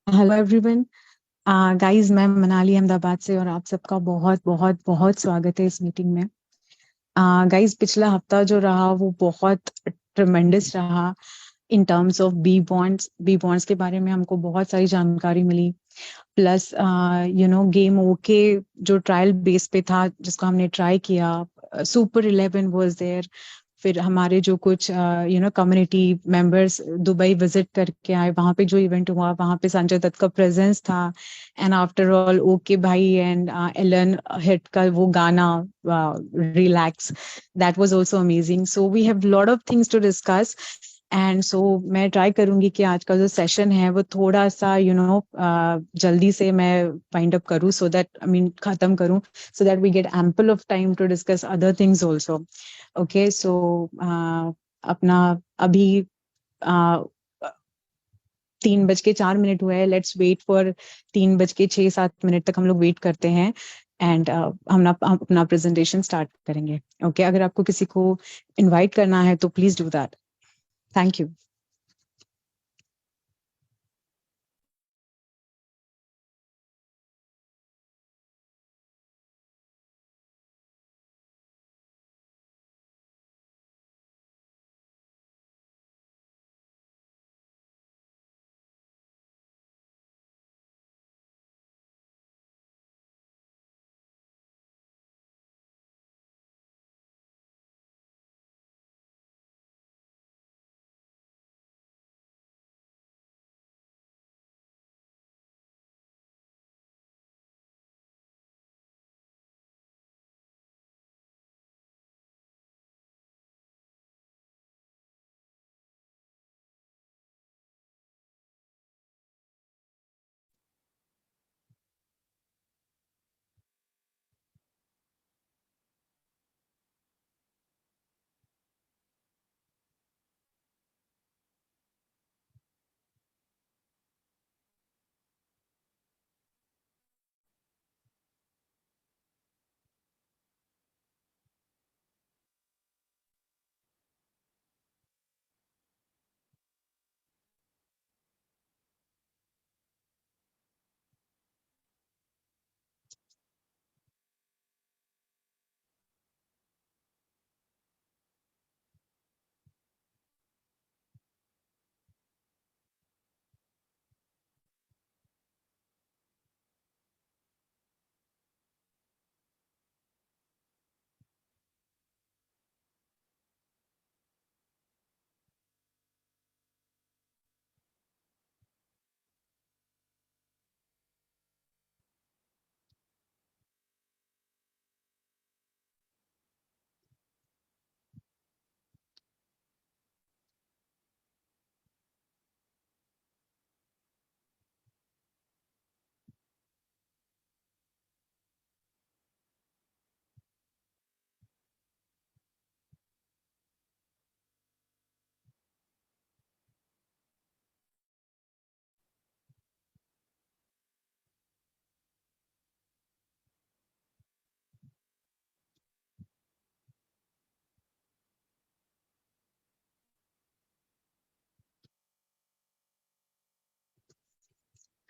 Hello everyone. Guys, मैं मनाली अहमदाबाद से और आप सबका बहुत बहुत बहुत स्वागत है इस मीटिंग में। गाइस, पिछला हफ्ता जो रहा वो बहुत ट्रमेंडस रहा in terms of B bonds के बारे में हमको बहुत सारी जानकारी मिली। प्लस गेम ओके जो ट्रायल बेस पे था जिसको हमने ट्राई किया, सुपर 11 वाज देयर। फिर हमारे जो कुछ कम्युनिटी मेंबर्स दुबई विजिट करके आए, वहां पे जो इवेंट हुआ वहां पे संजय दत्त का प्रेजेंस था। एंड आफ्टर ऑल ओके भाई एंड एलन हिट का वो गाना relax, that was also amazing. So we have lot of things to discuss. And so मैं ट्राई करूंगी कि आज का जो सेशन है वो थोड़ा सा जल्दी से मैं वाइंड अप करूं, सो दैट आई मीन खत्म करूं, so that we get ample of time to discuss other things also. Okay, so अपना अभी uh, 3:04 हुआ है। लेट्स वेट फॉर 3:06-07 तक हम लोग वेट करते हैं। एंड हम अपना प्रेजेंटेशन स्टार्ट करेंगे। ओके, अगर आपको किसी को इनवाइट करना है तो please do that. Thank you.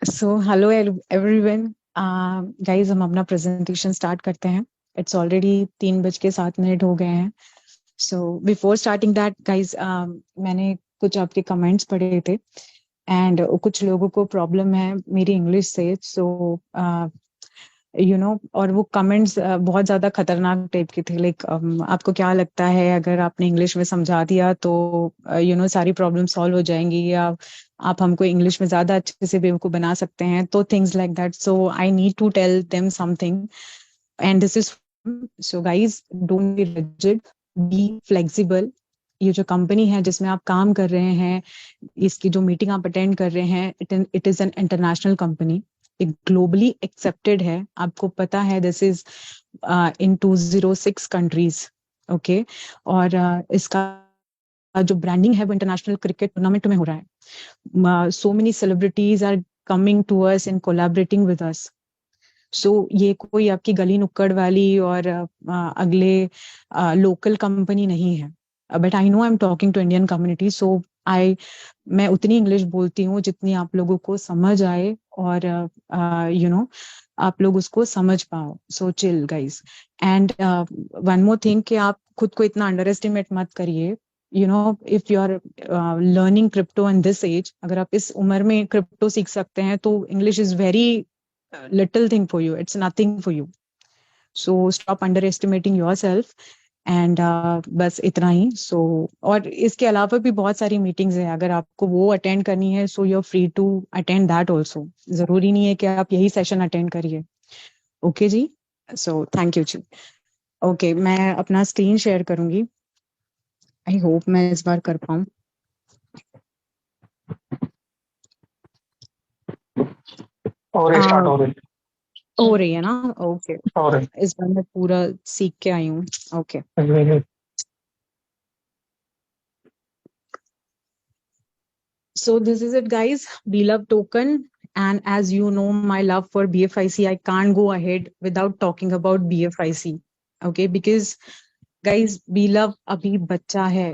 So hello everyone. Guys, हम अपना प्रेजेंटेशन स्टार्ट करते हैं। इट्स ऑलरेडी 3:07 हो गए हैं। So before starting that guys, मैंने कुछ आपके कमेंट्स पढ़े थे एंड कुछ लोगों को प्रॉब्लम है मेरी इंग्लिश से। सो और वो कमेंट्स बहुत ज्यादा खतरनाक टाइप के थे। लाइक आपको क्या लगता है अगर आपने इंग्लिश में समझा दिया तो सारी प्रॉब्लम सॉल्व हो जाएंगी, या आप हमको इंग्लिश में ज्यादा अच्छे से बेवकूफ बना सकते हैं, तो things like that. So I need to tell them something and this is, so guys don't be rigid, be flexible. ये जो कंपनी है जिसमें आप काम कर रहे हैं, इसकी जो मीटिंग आप अटेंड कर रहे हैं, it is an international company, एक ग्लोबली एक्सेप्टेड है। आपको पता है this is in 206 countries. Okay, और इसका जो ब्रांडिंग है वो इंटरनेशनल क्रिकेट टूर्नामेंट में हो रहा है। So many celebrities are coming to us and collaborating with us. So ये कोई आपकी गली नुक्कड़ वाली और अगले लोकल कंपनी नहीं है। But I know I am talking to Indian community, so मैं उतनी इंग्लिश बोलती हूँ जितनी आप लोगों को समझ आए और आप लोग उसको समझ पाओ. So chill guys. And one more thing कि आप खुद को इतना अंडर एस्टिमेट मत करिए. If you are learning crypto in this age, अगर आप इस उम्र में क्रिप्टो सीख सकते हैं तो English is very little thing for you, it's nothing for you. So stop under estimating your self. And बस इतना ही. सो और इसके अलावा भी बहुत सारी मीटिंग्स हैं, अगर आपको वो अटेंड करनी है so you are free to attend that also. जरूरी नहीं है कि आप यही सेशन अटेंड करिए. ओके जी. सो थैंक यू जी. ओके, मैं अपना स्क्रीन शेयर करूंगी. आई होप मैं इस बार कर पाऊँ. और स्टार्ट हो रही हो रही है ना? ओके. हो रही इस बार मैं पूरा सीख के आई हूँ. Okay. So this is it, guys. Beloved token. And as you know, my love for BFIC, I can't go ahead without talking about BFIC. Okay, because guys, Beloved abhi bacha hai.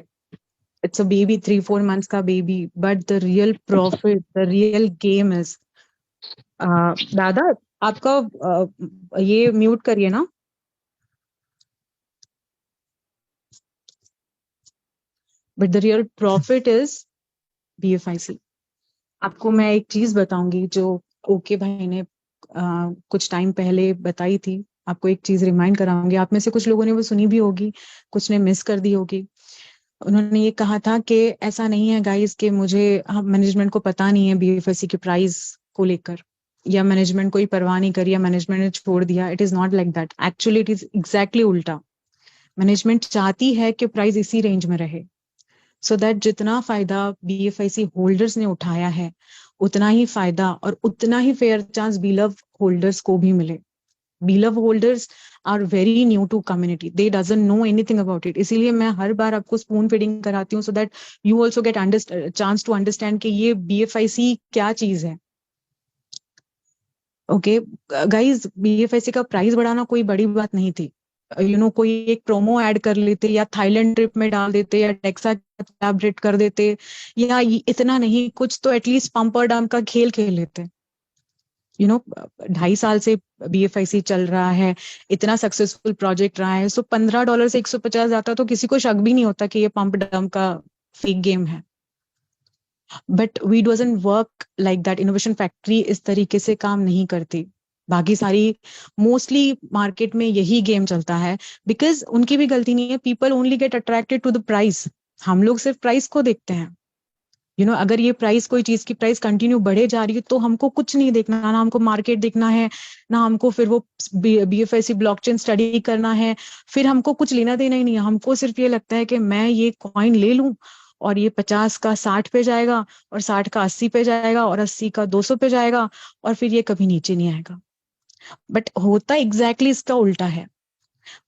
It's a baby, 3-4 months ka baby. But the real profit, the real game is. दादा, आपका ये mute करिए ना. But the real profit is BFIC. आपको मैं एक चीज बताऊंगी जो ओके भाई ने कुछ टाइम पहले बताई थी. आपको एक चीज रिमाइंड कराऊंगी. आप में से कुछ लोगों ने वो सुनी भी होगी, कुछ ने मिस कर दी होगी. उन्होंने ये कहा था कि ऐसा नहीं है गाइस कि मुझे मैनेजमेंट को पता नहीं है बीएफएससी के प्राइस को लेकर, या मैनेजमेंट कोई परवाह नहीं करी, या मैनेजमेंट ने छोड़ दिया. It is not like that. Actually it is exactly उल्टा. मैनेजमेंट चाहती है कि प्राइस इसी रेंज में रहे, सो दैट जितना फायदा बीएफआईसी होल्डर्स ने उठाया है उतना ही फायदा और उतना ही फेयर चांस बीलव होल्डर्स को भी मिले. Belove holders are very new to community, they doesn't know anything about it. इसीलिए मैं हर बार आपको स्पून फीडिंग कराती हूँ so that you also get chance to understand कि ये बीएफआईसी क्या चीज है. ओके गाइज, बीएफआईसी का प्राइस बढ़ाना कोई बड़ी बात नहीं थी. कोई एक प्रोमो ऐड कर लेते, या थाईलैंड ट्रिप में डाल देते, या टेक्सा कोलैबोरेट कर देते, या इतना नहीं कुछ तो एटलीस्ट पंप और डंप का खेल खेल लेते. 2.5 साल से बीएफआईसी चल रहा है, इतना सक्सेसफुल प्रोजेक्ट रहा है. सो $15 से 150 जाता तो किसी को शक भी नहीं होता कि ये पंप डंप का फेक गेम है. But we doesn't work like that. Innovation factory इस तरीके से काम नहीं करती. बाकी सारी मोस्टली मार्केट में यही गेम चलता है. बिकॉज उनकी भी गलती नहीं है. People only get attracted to the price. हम लोग सिर्फ प्राइस को देखते हैं. अगर ये प्राइस, कोई चीज की प्राइस कंटिन्यू बढ़े जा रही है तो हमको कुछ नहीं देखना, ना हमको मार्केट देखना है, ना हमको फिर वो बीएफआईसी ब्लॉकचेन स्टडी करना है. फिर हमको कुछ लेना देना ही नहीं है. हमको सिर्फ ये लगता है कि मैं ये कॉइन ले लूं और ये 50 का 60 पे जाएगा, और 60 का 80 पे जाएगा, और 80 का 200 पे जाएगा, और फिर ये कभी नीचे नहीं आएगा. बट होता एग्जैक्टली इसका उल्टा है.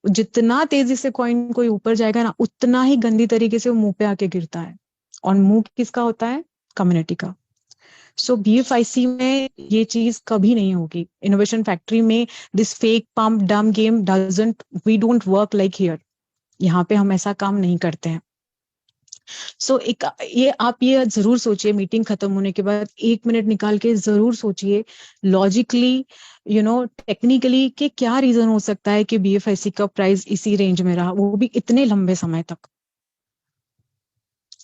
जितना तेजी से कॉइन कोई ऊपर जाएगा ना, उतना ही गंदी तरीके से वो मुंह पे आके गिरता है. और मुंह किसका होता है? कम्युनिटी का. सो बीएफआईसी में ये चीज कभी नहीं होगी. इनोवेशन फैक्ट्री में this fake pump dump game doesn't, we don't work like here. यहाँ पे हम ऐसा काम नहीं करते हैं. सो एक ये आप ये जरूर सोचिए, मीटिंग खत्म होने के बाद 1 मिनट निकाल के जरूर सोचिए लॉजिकली, टेक्निकली, कि क्या रीजन हो सकता है कि बीएफआईसी का प्राइस इसी रेंज में रहा, वो भी इतने लंबे समय तक.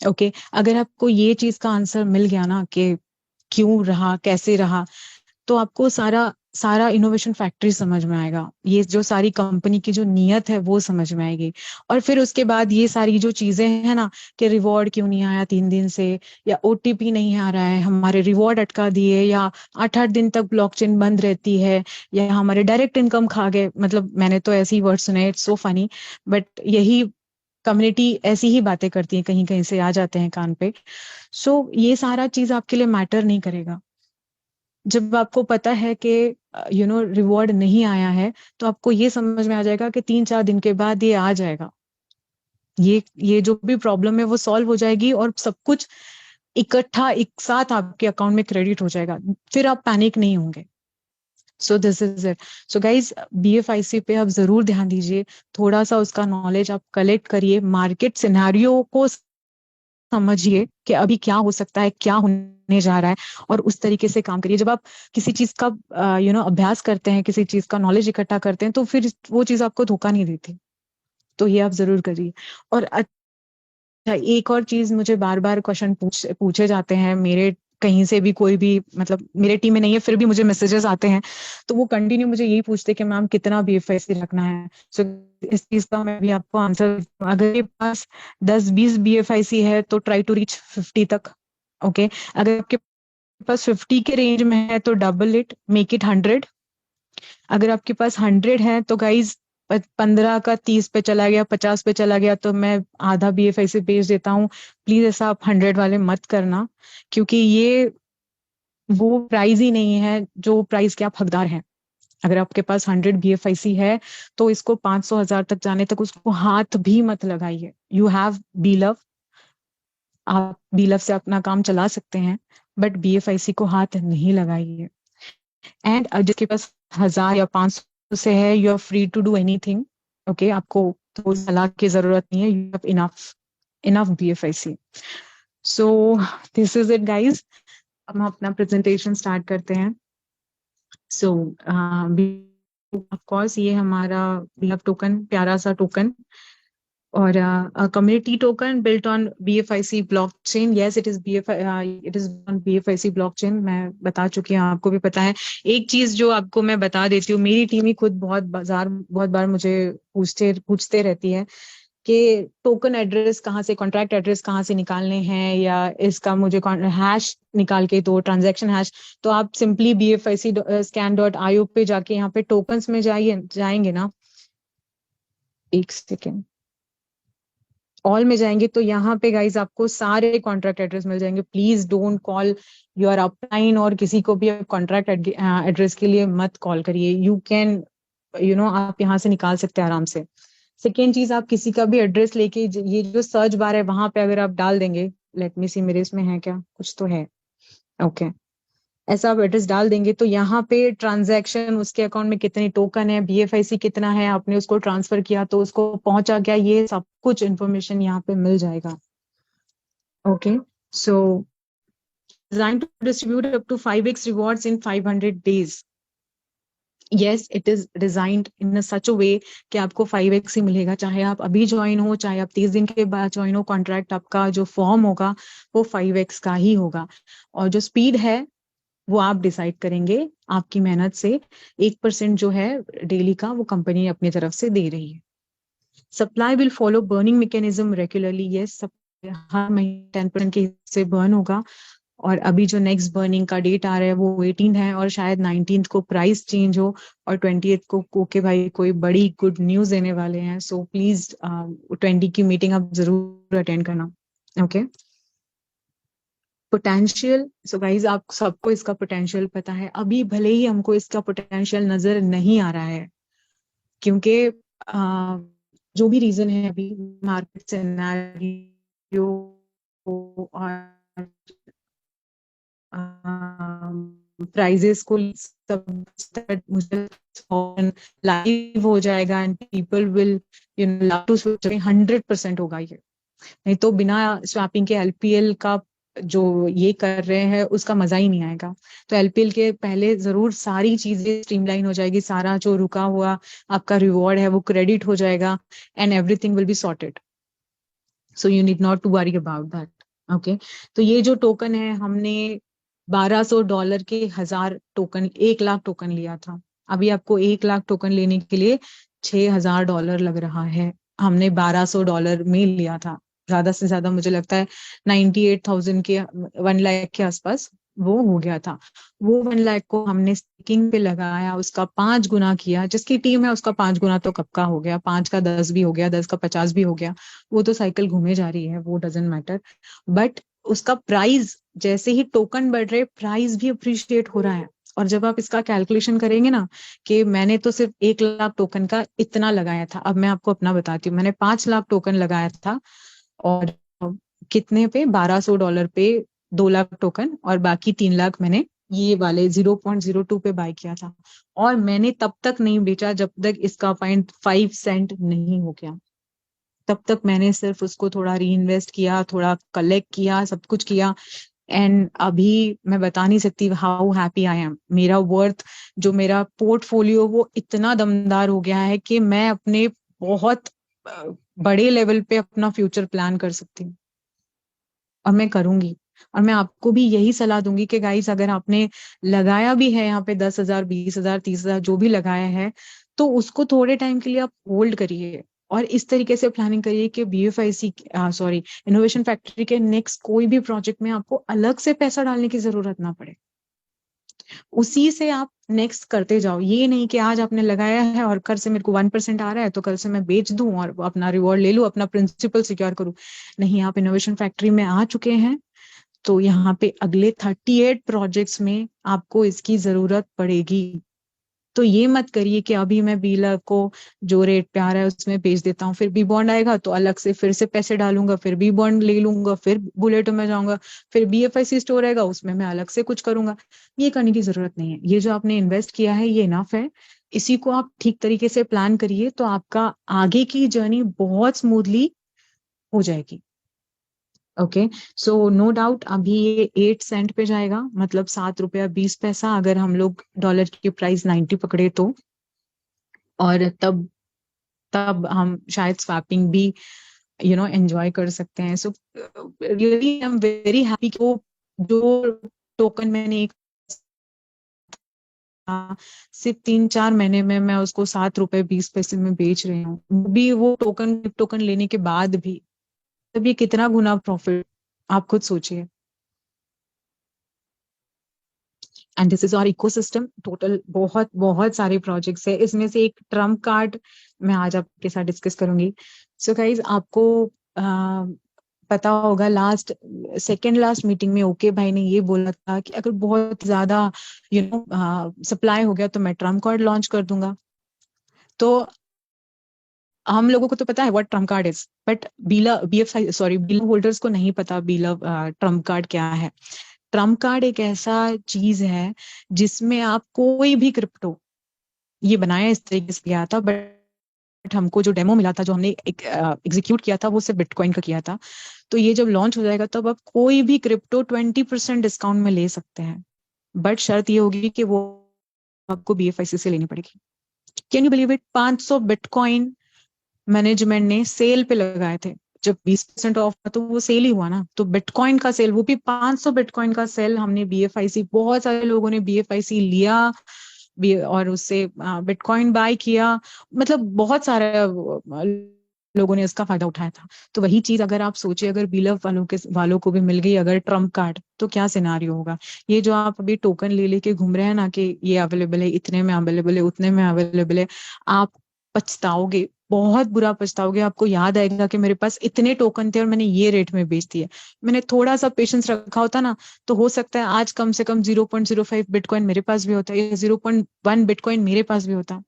ओके अगर आपको ये चीज का आंसर मिल गया ना कि क्यों रहा, कैसे रहा, तो आपको सारा सारा इनोवेशन फैक्ट्री समझ में आएगा. ये जो सारी कंपनी की जो नीयत है वो समझ में आएगी. और फिर उसके बाद ये सारी जो चीजें हैं ना, कि रिवॉर्ड क्यों नहीं आया 3 दिन से, या ओटीपी नहीं आ रहा है, हमारे रिवॉर्ड अटका दिए, या 8-8 दिन तक ब्लॉकचेन बंद रहती है, या हमारे डायरेक्ट इनकम खा गए. मतलब मैंने तो ऐसे ही वर्ड सुने, इट्स सो फनी. बट यही कम्युनिटी ऐसी ही बातें करती है, कहीं कहीं से आ जाते हैं कान पे. सो ये सारा चीज आपके लिए मैटर नहीं करेगा. जब आपको पता है कि रिवॉर्ड नहीं आया है, तो आपको ये समझ में आ जाएगा कि 3-4 दिन के बाद ये आ जाएगा. ये जो भी प्रॉब्लम है वो सॉल्व हो जाएगी, और सब कुछ इकट्ठा एक साथ आपके अकाउंट में क्रेडिट हो जाएगा. फिर आप पैनिक नहीं होंगे. So this is it. So guys, BFIC पे आप जरूर ध्यान दीजिए. थोड़ा सा उसका नॉलेज आप कलेक्ट करिए, मार्केट सिनेरियो को समझिए कि अभी क्या हो सकता है, क्या होने जा रहा है, और उस तरीके से काम करिए। जब आप किसी चीज का अभ्यास करते हैं, किसी चीज का नॉलेज इकट्ठा करते हैं, तो फिर वो चीज आपको धोखा नहीं देती। तो ये आप जरूर करिए। और अच्छा, एक और चीज, मुझे बार बार क्वेश्चन पूछे जाते हैं मेरे, कहीं से भी, कोई भी, मतलब मेरे टीम में नहीं है फिर भी मुझे मैसेजेस आते हैं, तो वो कंटिन्यू मुझे यही पूछते हैं कि मैम कितना बीएफआईसी रखना है। सो इस चीज का मैं भी आपको आंसर, अगर ये पास 10-20 बीएफआईसी है तो ट्राई टू रीच 50 तक। ओके, अगर आपके पास 50 के रेंज में है तो डबल इट, मेक इट 100। अगर आपके पास 100 है तो गाइज 15 का 30 पे चला गया, 50 पे चला गया, तो मैं आधा बीएफआईसी बेच देता हूँ। प्लीज ऐसा आप 100 वाले मत करना, क्योंकि ये वो प्राइस ही नहीं है जो प्राइस के आप हकदार हैं। अगर आपके पास 100 बीएफआईसी है तो इसको 500-1000 तक जाने तक उसको हाथ भी मत लगाइए। यू हैव बीलव, आप बीलव से अपना काम चला सकते हैं, बट बीएफआईसी को हाथ नहीं लगाइए। एंड जिसके पास 1000 या 500 से है, you are free to do anything. Okay, आपको तो सलाह की जरूरत नहीं है, you have enough enough BFIC. So this is it guys. अब हम अपना प्रेजेंटेशन स्टार्ट करते हैं। सो ऑफ कोर्स ये हमारा बीएफ टोकन, प्यारा सा टोकन, और community token built on BFIC blockchain. Yes, it is it is on BFIC blockchain. मैं बता चुकी हूँ, आपको भी पता है। एक चीज जो आपको मैं बता देती हूँ, मेरी टीम ही खुद बहुत बार मुझे पूछते रहती है कि टोकन एड्रेस कहाँ से, कॉन्ट्रैक्ट एड्रेस कहाँ से निकालने हैं, या इसका मुझे हैश निकाल के दो, ट्रांजैक्शन हैश। तो आप सिंपली BFIC scan.io पे जाके यहाँ पे टोकन्स में जाएंगे ना, एक सेकेंड, ऑल में जाएंगे तो यहाँ पे गाइज आपको सारे कॉन्ट्रैक्ट एड्रेस मिल जाएंगे। Please don't call your upline, और किसी को भी कॉन्ट्रैक्ट एड्रेस के लिए मत कॉल करिए। यू कैन आप यहाँ से निकाल सकते हैं आराम से। सेकेंड चीज, आप किसी का भी एड्रेस लेके ये जो सर्च बार है वहां पे अगर आप डाल देंगे, लेट मी सी मेरे इसमें है क्या, कुछ तो है। ओके, ऐसा आप एड्रेस डाल देंगे तो यहाँ पे ट्रांजैक्शन, उसके अकाउंट में कितने टोकन है, बीएफआईसी कितना है, आपने उसको ट्रांसफर किया तो उसको पहुंचा क्या, ये सब कुछ इन्फॉर्मेशन यहाँ पे मिल जाएगा। Okay, so designed to distribute up to 5x rewards in 500 days. Yes, it is designed in a such a way कि आपको 5x ही मिलेगा, चाहे आप अभी ज्वाइन हो, चाहे आप 30 दिन के बाद ज्वाइन हो। कॉन्ट्रैक्ट आपका जो फॉर्म होगा वो 5x का ही होगा, और जो स्पीड है वो आप डिसाइड करेंगे आपकी मेहनत से। 1% जो है डेली का, वो कंपनी अपनी तरफ से दे रही है। Supply will follow burning mechanism regularly. Yes, हर महीने 10% के हिस्से बर्न होगा, और अभी जो नेक्स्ट बर्निंग का डेट आ रहा है वो 18 है, और शायद 19 को प्राइस चेंज हो, और 20 को ओके भाई कोई बड़ी गुड न्यूज देने वाले हैं। सो प्लीज 20 की मीटिंग आप जरूर अटेंड करना। Okay, potential. सो गाइज, आप सबको इसका पोटेंशियल पता है। अभी भले ही हमको इसका पोटेंशियल नजर नहीं आ रहा है, क्योंकि जो भी रीजन है, अभी मार्केट सिनेरियो और प्राइजेस को सब मुझे लाइव हो जाएगा, and people will love to switch. 100% होगा ये, नहीं तो बिना स्वैपिंग के एलपीएल का जो ये कर रहे हैं उसका मजा ही नहीं आएगा। तो एलपीएल के पहले जरूर सारी चीजें स्ट्रीमलाइन हो जाएगी, सारा जो रुका हुआ आपका रिवॉर्ड है वो क्रेडिट हो जाएगा, and everything will be sorted. So you need not to worry about that. Okay, तो ये जो टोकन है, हमने $1200 के 1000 टोकन, 1 लाख टोकन लिया था। अभी आपको 1 लाख टोकन लेने के लिए $6000 लग रहा है। हमने $1200 में लिया था, ज्यादा से ज्यादा मुझे लगता है 98,000 के, 1 लाख के आसपास वो हो गया था। वो 1 लाख को हमने स्टेकिंग पे लगाया, उसका 5 गुना किया। जिसकी टीम है उसका 5 गुना तो कब का हो गया, 5 का 10 भी हो गया, 10 का 50 भी हो गया। वो तो साइकिल घूमे जा रही है, वो डजेंट मैटर। बट उसका प्राइस, जैसे ही टोकन बढ़ रहे, प्राइस भी अप्रिशिएट हो रहा है। और जब आप इसका कैलकुलेशन करेंगे ना, कि मैंने तो सिर्फ 1 लाख टोकन का इतना लगाया था, अब मैं आपको अपना बताती हूँ। मैंने 5 लाख टोकन लगाया था, और कितने पे, $1200 पे 2 लाख टोकन, और बाकी 3 लाख मैंने ये वाले 0.02 पे बाय किया था। और मैंने तब तक नहीं बेचा जब तक इसका 0.5 सेंट नहीं हो गया। तब तक मैंने सिर्फ उसको थोड़ा री इन्वेस्ट किया, थोड़ा कलेक्ट किया, सब कुछ किया। एंड अभी मैं बता नहीं सकती हाउ हैप्पी आई एम। मेरा वर्थ, जो मेरा पोर्टफोलियो, वो इतना दमदार हो गया है कि मैं अपने बहुत बड़े लेवल पे अपना फ्यूचर प्लान कर सकती हूँ, और मैं करूंगी। और मैं आपको भी यही सलाह दूंगी कि गाइस, अगर आपने लगाया भी है यहाँ पे 10,000, 20,000, 30,000 जो भी लगाया है, तो उसको थोड़े टाइम के लिए आप होल्ड करिए, और इस तरीके से प्लानिंग करिए कि BFIC, सॉरी, इनोवेशन फैक्ट्री के नेक्स्ट कोई भी प्रोजेक्ट में आपको अलग से पैसा डालने की जरूरत ना पड़े। उसी से आप नेक्स्ट करते जाओ। ये नहीं कि आज आपने लगाया है और कल से मेरे को 1% आ रहा है तो कल से मैं बेच दूं और अपना रिवॉर्ड ले लूं, अपना प्रिंसिपल सिक्योर करूं। नहीं, आप इनोवेशन फैक्ट्री में आ चुके हैं, तो यहाँ पे अगले 38 प्रोजेक्ट्स में आपको इसकी जरूरत पड़ेगी। तो ये मत करिए कि अभी मैं बीलर को जो रेट पे आ रहा है उसमें बेच देता हूँ, फिर बी बॉन्ड आएगा तो अलग से फिर से पैसे डालूंगा, फिर बी बॉन्ड ले लूंगा, फिर बुलेटो में जाऊंगा, फिर BFIC स्टोर आएगा उसमें मैं अलग से कुछ करूंगा। ये करने की जरूरत नहीं है। ये जो आपने इन्वेस्ट किया है ये इनफ है। इसी को आप ठीक तरीके से प्लान करिए, तो आपका आगे की जर्नी बहुत स्मूथली हो जाएगी। ओके, सो नो डाउट अभी ये 8 सेंट पे जाएगा, मतलब 7 रुपया 20 पैसा, अगर हम लोग डॉलर की प्राइस 90 पकड़े तो। और तब तब हम शायद स्वैपिंग भी एंजॉय कर सकते हैं। So really I am very happy कि वो जो टोकन मैंने एक सिर्फ 3-4 महीने में मैं उसको 7 रुपए 20 पैसे में बेच रही हूँ, भी वो टोकन टोकन लेने के बाद भी। तब ये कितना गुना प्रॉफिट, आप खुद सोचिए। And this is our ecosystem. Total बहुत बहुत सारे प्रोजेक्ट्स है, इसमें से एक ट्रम्प कार्ड मैं आज आपके साथ डिस्कस करूंगी। सो गाइज, आपको पता होगा लास्ट, सेकेंड लास्ट मीटिंग में ओके भाई ने ये बोला था कि अगर बहुत ज्यादा सप्लाई हो गया तो मैं ट्रम्प कार्ड लॉन्च कर दूंगा। तो हम लोगों को तो पता है what Trump card is, but बीला BFI सॉरी बीला होल्डर्स को नहीं पता बीला ट्रम्प कार्ड क्या है। ट्रम्प कार्ड एक ऐसा चीज है जिसमें आप कोई भी क्रिप्टो, ये बनाया इस तरीके से गया था, बट हमको जो डेमो मिला था, जो हमने एग्जीक्यूट किया था, वो सिर्फ बिटकॉइन का किया था। तो ये जब लॉन्च हो जाएगा तब आप कोई भी क्रिप्टो 20% डिस्काउंट में ले सकते हैं, बट शर्त ये होगी कि वो आपको BFIC से लेनी पड़ेगी। Can you believe it, 500 bitcoin management ने सेल पे लगाए थे। जब 20% ऑफ था तो वो सेल ही हुआ ना, तो बिटकॉइन का सेल, वो भी 500 बिटकॉइन का सेल हमने BFIC, बहुत सारे लोगों ने BFIC लिया भी और उससे बिटकॉइन बाय किया। मतलब बहुत सारे लोगों ने इसका फायदा उठाया था। तो वही चीज अगर आप सोचिए, अगर बीलव वालों को भी मिल गई अगर ट्रम्प कार्ड, तो क्या सिनारियो होगा। ये जो आप अभी टोकन ले लेके घूम रहे हैं ना कि ये अवेलेबल है, इतने में अवेलेबल है, उतने में अवेलेबल है, आप पछताओगे, बहुत बुरा पछताओगे। आपको याद आएगा कि मेरे पास इतने टोकन थे और मैंने ये रेट में बेच दिए। मैंने थोड़ा सा पेशेंस रखा होता ना, तो हो सकता है आज कम से कम 0.05 बिटकॉइन मेरे पास भी होता है, या 0.1 बिटकॉइन मेरे पास भी होता।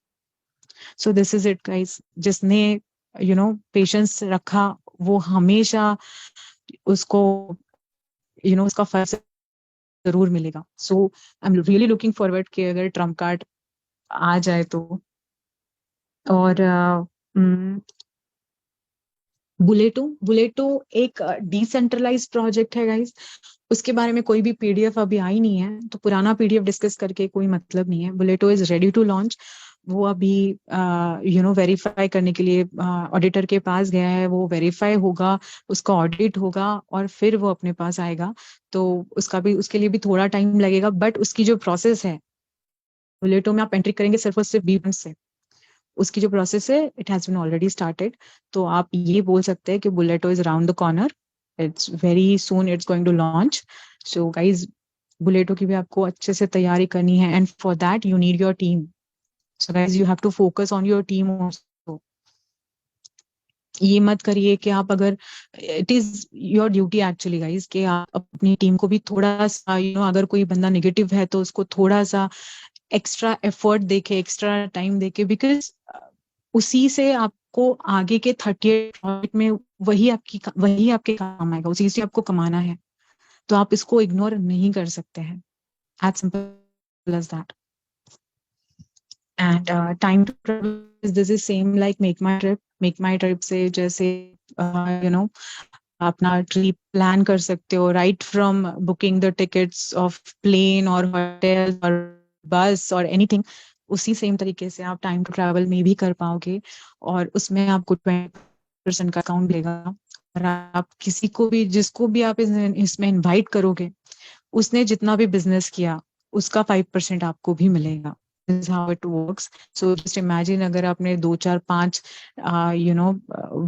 So this is it guys, जिसने पेशेंस रखा वो हमेशा उसको उसका फल जरूर मिलेगा। So I am really looking forward कि अगर ट्रम्प कार्ड आ जाए तो। और बुलेटो बुलेटो एक डिसेंट्रलाइज्ड प्रोजेक्ट है गाइस। उसके बारे में कोई भी PDF अभी आई नहीं है, तो पुराना PDF डिस्कस करके कोई मतलब नहीं है। बुलेटो इज रेडी टू लॉन्च। वो अभी वेरीफाई करने के लिए ऑडिटर के पास गया है, वो वेरीफाई होगा, उसका ऑडिट होगा और फिर वो अपने पास आएगा। तो उसके लिए भी थोड़ा टाइम लगेगा, बट उसकी जो प्रोसेस है, बुलेटो में आप एंट्री करेंगे सिर्फ और सिर्फ B से, उसकी जो प्रोसेस है it has been already started. तो आप ये बोल सकते हैं कि Bulleto is around the corner, it's very soon it's going to launch. So guys, Bulleto की भी आपको अच्छे से तैयारी करनी है, and for that you need your team. So guys, you have to focus on your team also. ये मत करिए कि आप अगर, it is your duty actually guys कि आप अपनी टीम को भी थोड़ा सा अगर कोई बंदा नेगेटिव है तो उसको थोड़ा सा एक्स्ट्रा एफर्ट देके, एक्स्ट्रा टाइम देके, बिकॉज उसी से आपको आगे के 38 प्रोजेक्ट में वही आपके काम आएगा, उसी से आपको कमाना है। तो आप इसको इग्नोर नहीं कर सकते हैं, as simple as that. And time to travel, this is same like MakeMyTrip. MakeMyTrip से, जैसे यू नो अपना ट्रिप प्लान कर सकते हो, right from booking the tickets of plane और होटल और बस और anything. उसी सेम तरीके से आप टाइम टू ट्रैवल में भी कर पाओगे, और उसमें आपको 20% का अकाउंट मिलेगा। और आप किसी को भी, जिसको भी आप इसमें इनवाइट करोगे, उसने जितना भी बिजनेस किया उसका 5% आपको भी मिलेगा। This is how it works. So just imagine अगर आपने 2 4 5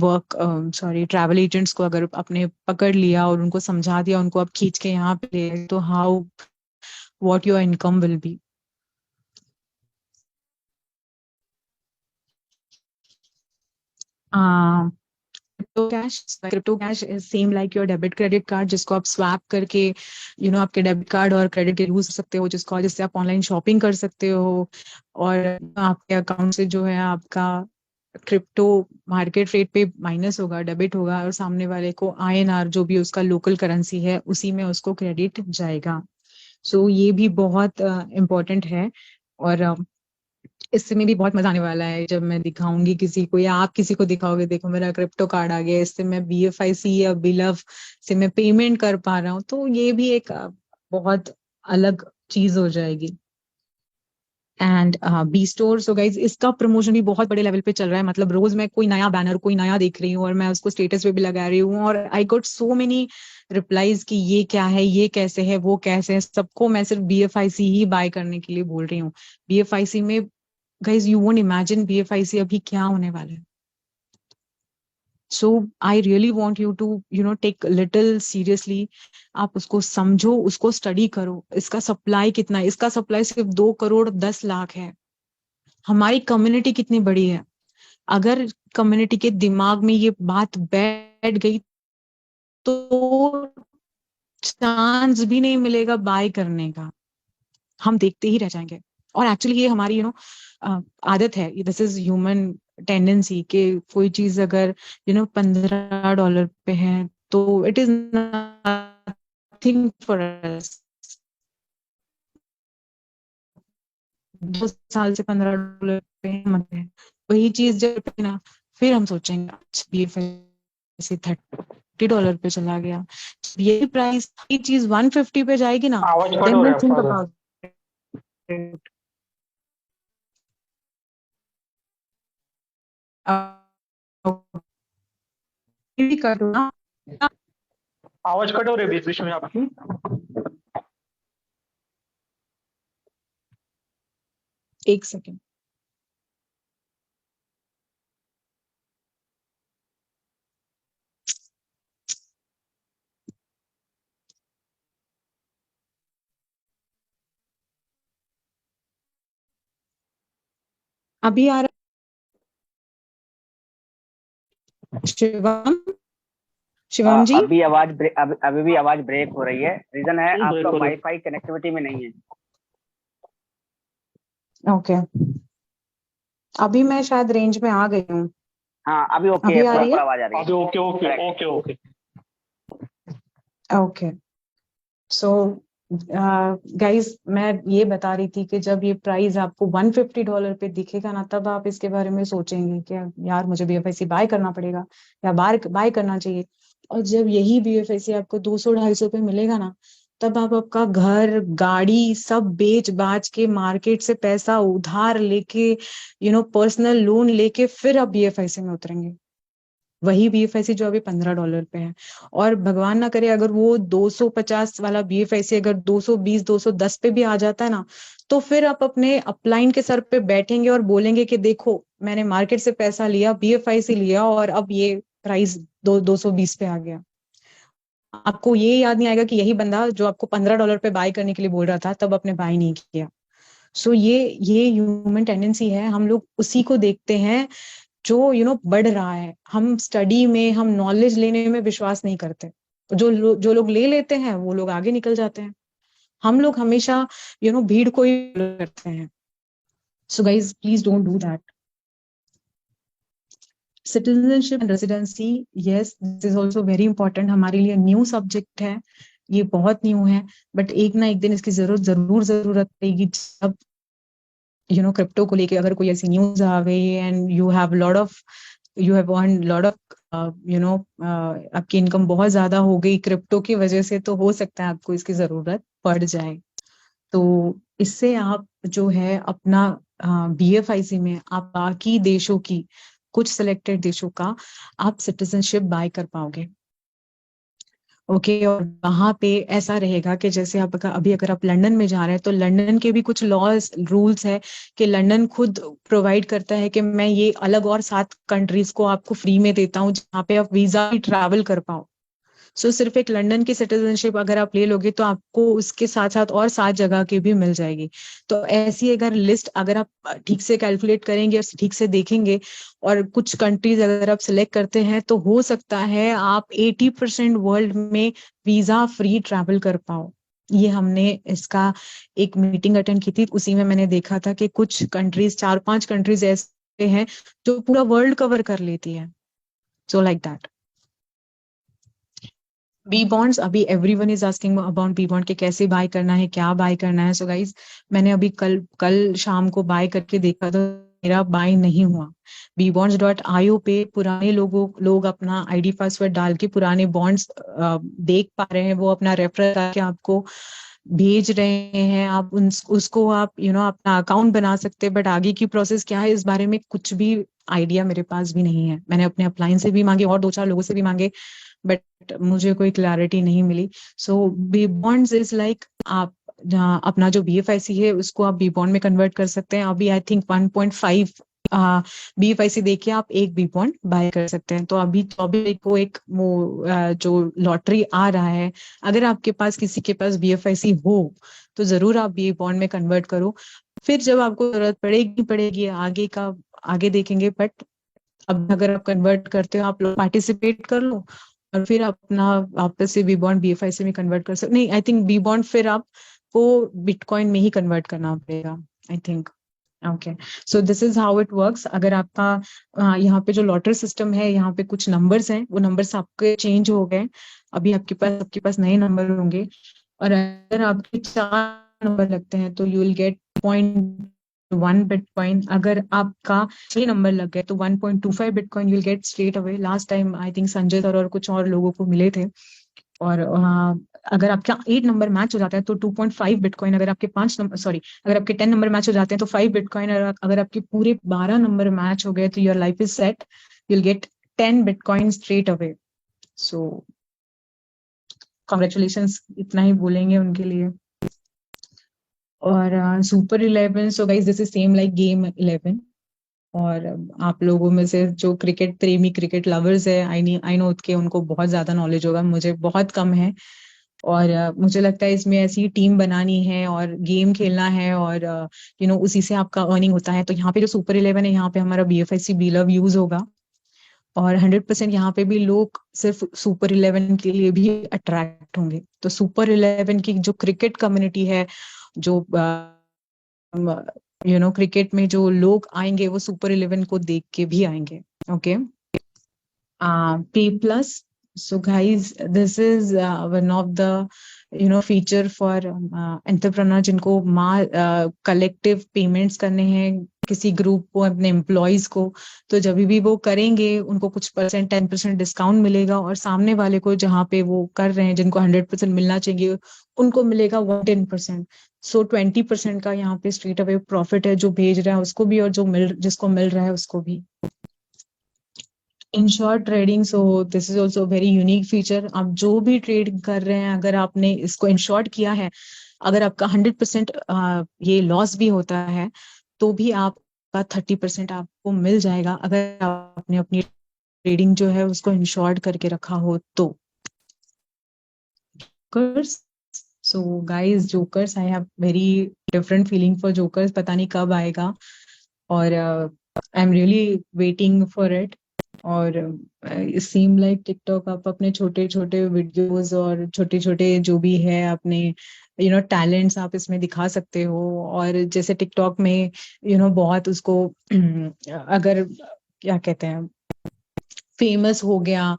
वर्क सॉरी ट्रैवल एजेंट्स को अगर आपने पकड़ लिया और उनको समझा दिया, उनको आप खींच के यहाँ पे ले, तो how what your income will be. Crypto cash is same like your debit credit card, जिसको आप स्वैप करके आपके डेबिट कार्ड और क्रेडिट के यूज कर सकते हो, जिससे आप ऑनलाइन शॉपिंग कर सकते हो, और आपके अकाउंट से जो है आपका क्रिप्टो मार्केट रेट पे माइनस होगा, डेबिट होगा, और सामने वाले को आईएनआर जो भी उसका लोकल करेंसी है उसी में उसको क्रेडिट जाएगा। सो ये भी बहुत इम्पोर्टेंट है। और इससे में भी बहुत मजा आने वाला है जब मैं दिखाऊंगी किसी को, या आप किसी को दिखाओगे, देखो मेरा क्रिप्टो कार्ड आ गया, इससे मैं BFIC या बिलव से मैं पेमेंट कर पा रहा हूँ, तो ये भी एक बहुत अलग चीज हो जाएगी। And B store, so guys इसका प्रमोशन भी बहुत बड़े लेवल पे चल रहा है। मतलब रोज मैं कोई नया बैनर, कोई नया देख रही हूँ, और मैं उसको स्टेटस पे भी लगा रही हूँ, और I got so many replies कि ये क्या है, ये कैसे है, वो कैसे है। सबको मैं सिर्फ BFIC ही बाय करने के लिए बोल रही हूँ। BFIC में guys you won't imagine BFIC अभी क्या होने वाला है। So I really want you to take little seriously. आप उसको समझो, उसको स्टडी करो। इसका सप्लाई कितना है? इसका सप्लाई सिर्फ 2 करोड़ 10 लाख है। हमारी कम्युनिटी कितनी बड़ी है? अगर कम्युनिटी के दिमाग में ये बात बैठ गई तो चांस भी नहीं मिलेगा बाय करने का, हम देखते ही रह जाएंगे। और एक्चुअली ये हमारी आदत है, दिस इज ह्यूमन टेंडेंसी, कि कोई चीज अगर $15 पे है तो it is nothing for us. 2 साल से $15 पे मत है, वही चीज जब पे ना, फिर हम सोचेंगे अच्छा $30 पे चला गया। यही प्राइस, ये चीज 150 पे जाएगी ना, आवाज कट देन हो रहा विल है थिंक आपका सर। About it. कर दो ना। आवाज कट हो रही है बीच बीच में आपकी। एक सेकेंड। अभी आ रहा है? शिवम जी। अभी अभी भी आवाज ब्रेक हो रही है। रीजन है ब्रेक आपका हो रही है। वाईफाई कनेक्टिविटी में नहीं है। ओके, अभी मैं शायद रेंज में आ गई हूँ। हाँ अभी ओके है, अभी आ रही प्रॉपर है? आवाज आ रही है। अभी okay okay Correct. Okay okay. Okay. So guys, मैं ये बता रही थी कि जब ये प्राइस आपको $150 पे दिखेगा ना, तब आप इसके बारे में सोचेंगे कि यार मुझे BFIC बाय करना पड़ेगा, या बाय करना चाहिए। और जब यही BFIC आपको 200 250 पे मिलेगा ना, तब आप आपका घर गाड़ी सब बेच बाच के, मार्केट से पैसा उधार लेके, पर्सनल लोन लेके, फिर आप BFIC में उतरेंगे। वही BFIC जो अभी $15 पे है। और भगवान ना करे अगर वो 250 वाला BFIC अगर 220 210 पे भी आ जाता है ना, तो फिर आप अपने अपलाइन के सर पे बैठेंगे और बोलेंगे कि देखो मैंने मार्केट से पैसा लिया, BFIC लिया, और अब ये प्राइस 220 पे आ गया। आपको ये याद नहीं आएगा कि यही बंदा जो आपको $15 पे बाय करने के लिए बोल रहा था, तब आपने बाय नहीं किया। सो ये ह्यूमन टेंडेंसी है, हम लोग उसी को देखते हैं जो बढ़ रहा है। हम स्टडी में, हम नॉलेज लेने में विश्वास नहीं करते। जो लोग ले लेते हैं वो लोग आगे निकल जाते हैं। हम लोग हमेशा भीड़ को ही करते हैं। So guys please don't do that. Citizenship and residency, yes this is also very important. हमारे लिए न्यू सब्जेक्ट है, ये बहुत न्यू है, बट एक ना एक दिन इसकी जरूरत पड़ेगी। जब क्रिप्टो को लेके अगर कोई ऐसी न्यूज आ गई and you have lot of you have earn lot of आपकी इनकम बहुत ज्यादा हो गई क्रिप्टो की वजह से, तो हो सकता है आपको इसकी जरूरत पड़ जाए। तो इससे आप जो है अपना BFIC में आप बाकी देशों की, कुछ सिलेक्टेड देशों का आप सिटीजनशिप बाय कर पाओगे। ओके और वहां पे ऐसा रहेगा कि जैसे आप अभी अगर आप लंदन में जा रहे हैं तो लंदन के भी कुछ लॉज रूल्स है कि लंदन खुद प्रोवाइड करता है कि मैं ये अलग और 7 कंट्रीज को आपको फ्री में देता हूँ जहाँ पे आप वीजा भी ट्रैवल कर पाओ। सो सिर्फ एक लंदन की सिटीजनशिप अगर आप ले लोगे तो आपको उसके साथ साथ और 7 जगह की भी मिल जाएगी। तो ऐसी अगर लिस्ट अगर आप ठीक से कैलकुलेट करेंगे और ठीक से देखेंगे और कुछ कंट्रीज अगर आप सिलेक्ट करते हैं तो हो सकता है आप 80% वर्ल्ड में वीजा फ्री ट्रैवल कर पाओ। ये हमने इसका एक मीटिंग अटेंड की थी, उसी में मैंने देखा था कि कुछ कंट्रीज, 4-5 कंट्रीज ऐसे हैं जो पूरा वर्ल्ड कवर कर लेती है। So like that. B bonds, अभी everyone is asking about B bond के कैसे बाय करना है, क्या बाय करना है। सो गाइज मैंने अभी कल शाम को बाय करके देखा तो मेरा बाय नहीं हुआ। bbonds.io पे पुराने लोग अपना आईडी पासवर्ड डाल के पुराने बॉन्ड्स देख पा रहे हैं, वो अपना रेफरल करके आपको भेज रहे हैं। आप उसको आप अपना अकाउंट बना सकते हैं, बट आगे की प्रोसेस क्या है इस बारे में कुछ भी आइडिया मेरे पास भी नहीं है। मैंने अपने अपलाइन से भी मांगे और 2-4 लोगों से भी मांगे, बट मुझे कोई क्लैरिटी नहीं मिली। सो बी बॉन्ड्स इज लाइक आप जहाँ अपना जो BFIC है उसको आप बी बॉन्ड में कन्वर्ट कर सकते हैं। अभी आई थिंक 1.5 BFIC देके आप एक बी बॉन्ड बाय कर सकते हैं। तो अभी 24 को एक वो जो लॉटरी आ रहा है, अगर आपके पास किसी के पास BFIC हो तो जरूर आप बी बॉन्ड में कन्वर्ट करो। फिर जब आपको जरूरत पड़ेगी आगे देखेंगे। बट अब अगर आप कन्वर्ट करते हो आप लोग पार्टिसिपेट कर लो और फिर अपना वापस से बी बॉन्ड BFIC में कन्वर्ट कर सकते। नहीं, आई थिंक बी बॉन्ड फिर आपको बिटकॉइन में ही कन्वर्ट करना पड़ेगा I think. Okay, so this is how it works. अगर आपका यहाँ पे जो लॉटरी सिस्टम है, यहाँ पे कुछ नंबर्स हैं, वो नंबर्स आपके चेंज हो गए। अभी आपके पास नए नंबर होंगे और अगर आपके 4 नंबर लगते हैं तो यू विल गेट 0.1 बिटकॉइन। अगर आपका 6 नंबर लग गए तो 1.25 bitcoin you will get straight away. Last time I think Sanjay sir और कुछ और लोगों को मिले थे। और अगर आपका 8 नंबर मैच हो जाता है तो 2.5 बिटकॉइन। अगर आपके 5 नंबर अगर आपके 10 नंबर मैच हो जाते हैं तो 5 बिटकॉइन। और अगर आपके पूरे 12 नंबर मैच हो गए तो your life is set, you will get 10 bitcoin straight away. So congratulations, इतना ही बोलेंगे उनके लिए। और super 11, so guys this is same like game 11। और आप लोगों में से जो क्रिकेट प्रेमी, क्रिकेट लवर्स है, आई नो के उनको बहुत ज्यादा नॉलेज होगा, मुझे बहुत कम है। और मुझे लगता है इसमें ऐसी टीम बनानी है और गेम खेलना है और उसी से आपका अर्निंग होता है। तो यहाँ पे जो सुपर 11 है, यहाँ पे हमारा BFIC BLOVE यूज होगा और 100% यहाँ पे भी लोग सिर्फ सुपर 11 के लिए भी अट्रैक्ट होंगे। तो सुपर 11 की जो क्रिकेट कम्युनिटी है, जो क्रिकेट में जो लोग आएंगे वो सुपर 11 को देख के भी आएंगे। Okay, P+. So guys, this is one of the feature for entrepreneur जिनको कलेक्टिव पेमेंट्स करने हैं किसी ग्रुप को, अपने एम्प्लॉयज को। तो जब भी वो करेंगे उनको कुछ परसेंट 10% डिस्काउंट मिलेगा और सामने वाले को जहाँ पे वो कर रहे हैं जिनको 100% मिलना चाहिए उनको मिलेगा 110%। सो 20% का यहाँ पे स्ट्रेट अवे प्रॉफिट है, जो भेज रहा है उसको भी और जिसको मिल रहा है उसको भी। Ensure trading, so this is also very unique feature. आप जो भी ट्रेड कर रहे हैं, अगर आपने इसको इंश्योर्ड किया है, अगर आपका 100% ये लॉस भी होता है तो भी आपका 30% आपको मिल जाएगा, अगर आपने अपनी ट्रेडिंग जो है उसको इंश्योर्ड करके रखा हो तो। So guys, jokers, I have very different feeling for jokers. पता नहीं कब आएगा और आई am really waiting for it. और सीम लाइक टिकटॉक, आप अपने छोटे छोटे वीडियोस और छोटे छोटे जो भी है अपने टैलेंट्स आप इसमें दिखा सकते हो। और जैसे टिकटॉक में बहुत उसको अगर क्या कहते हैं फेमस हो गया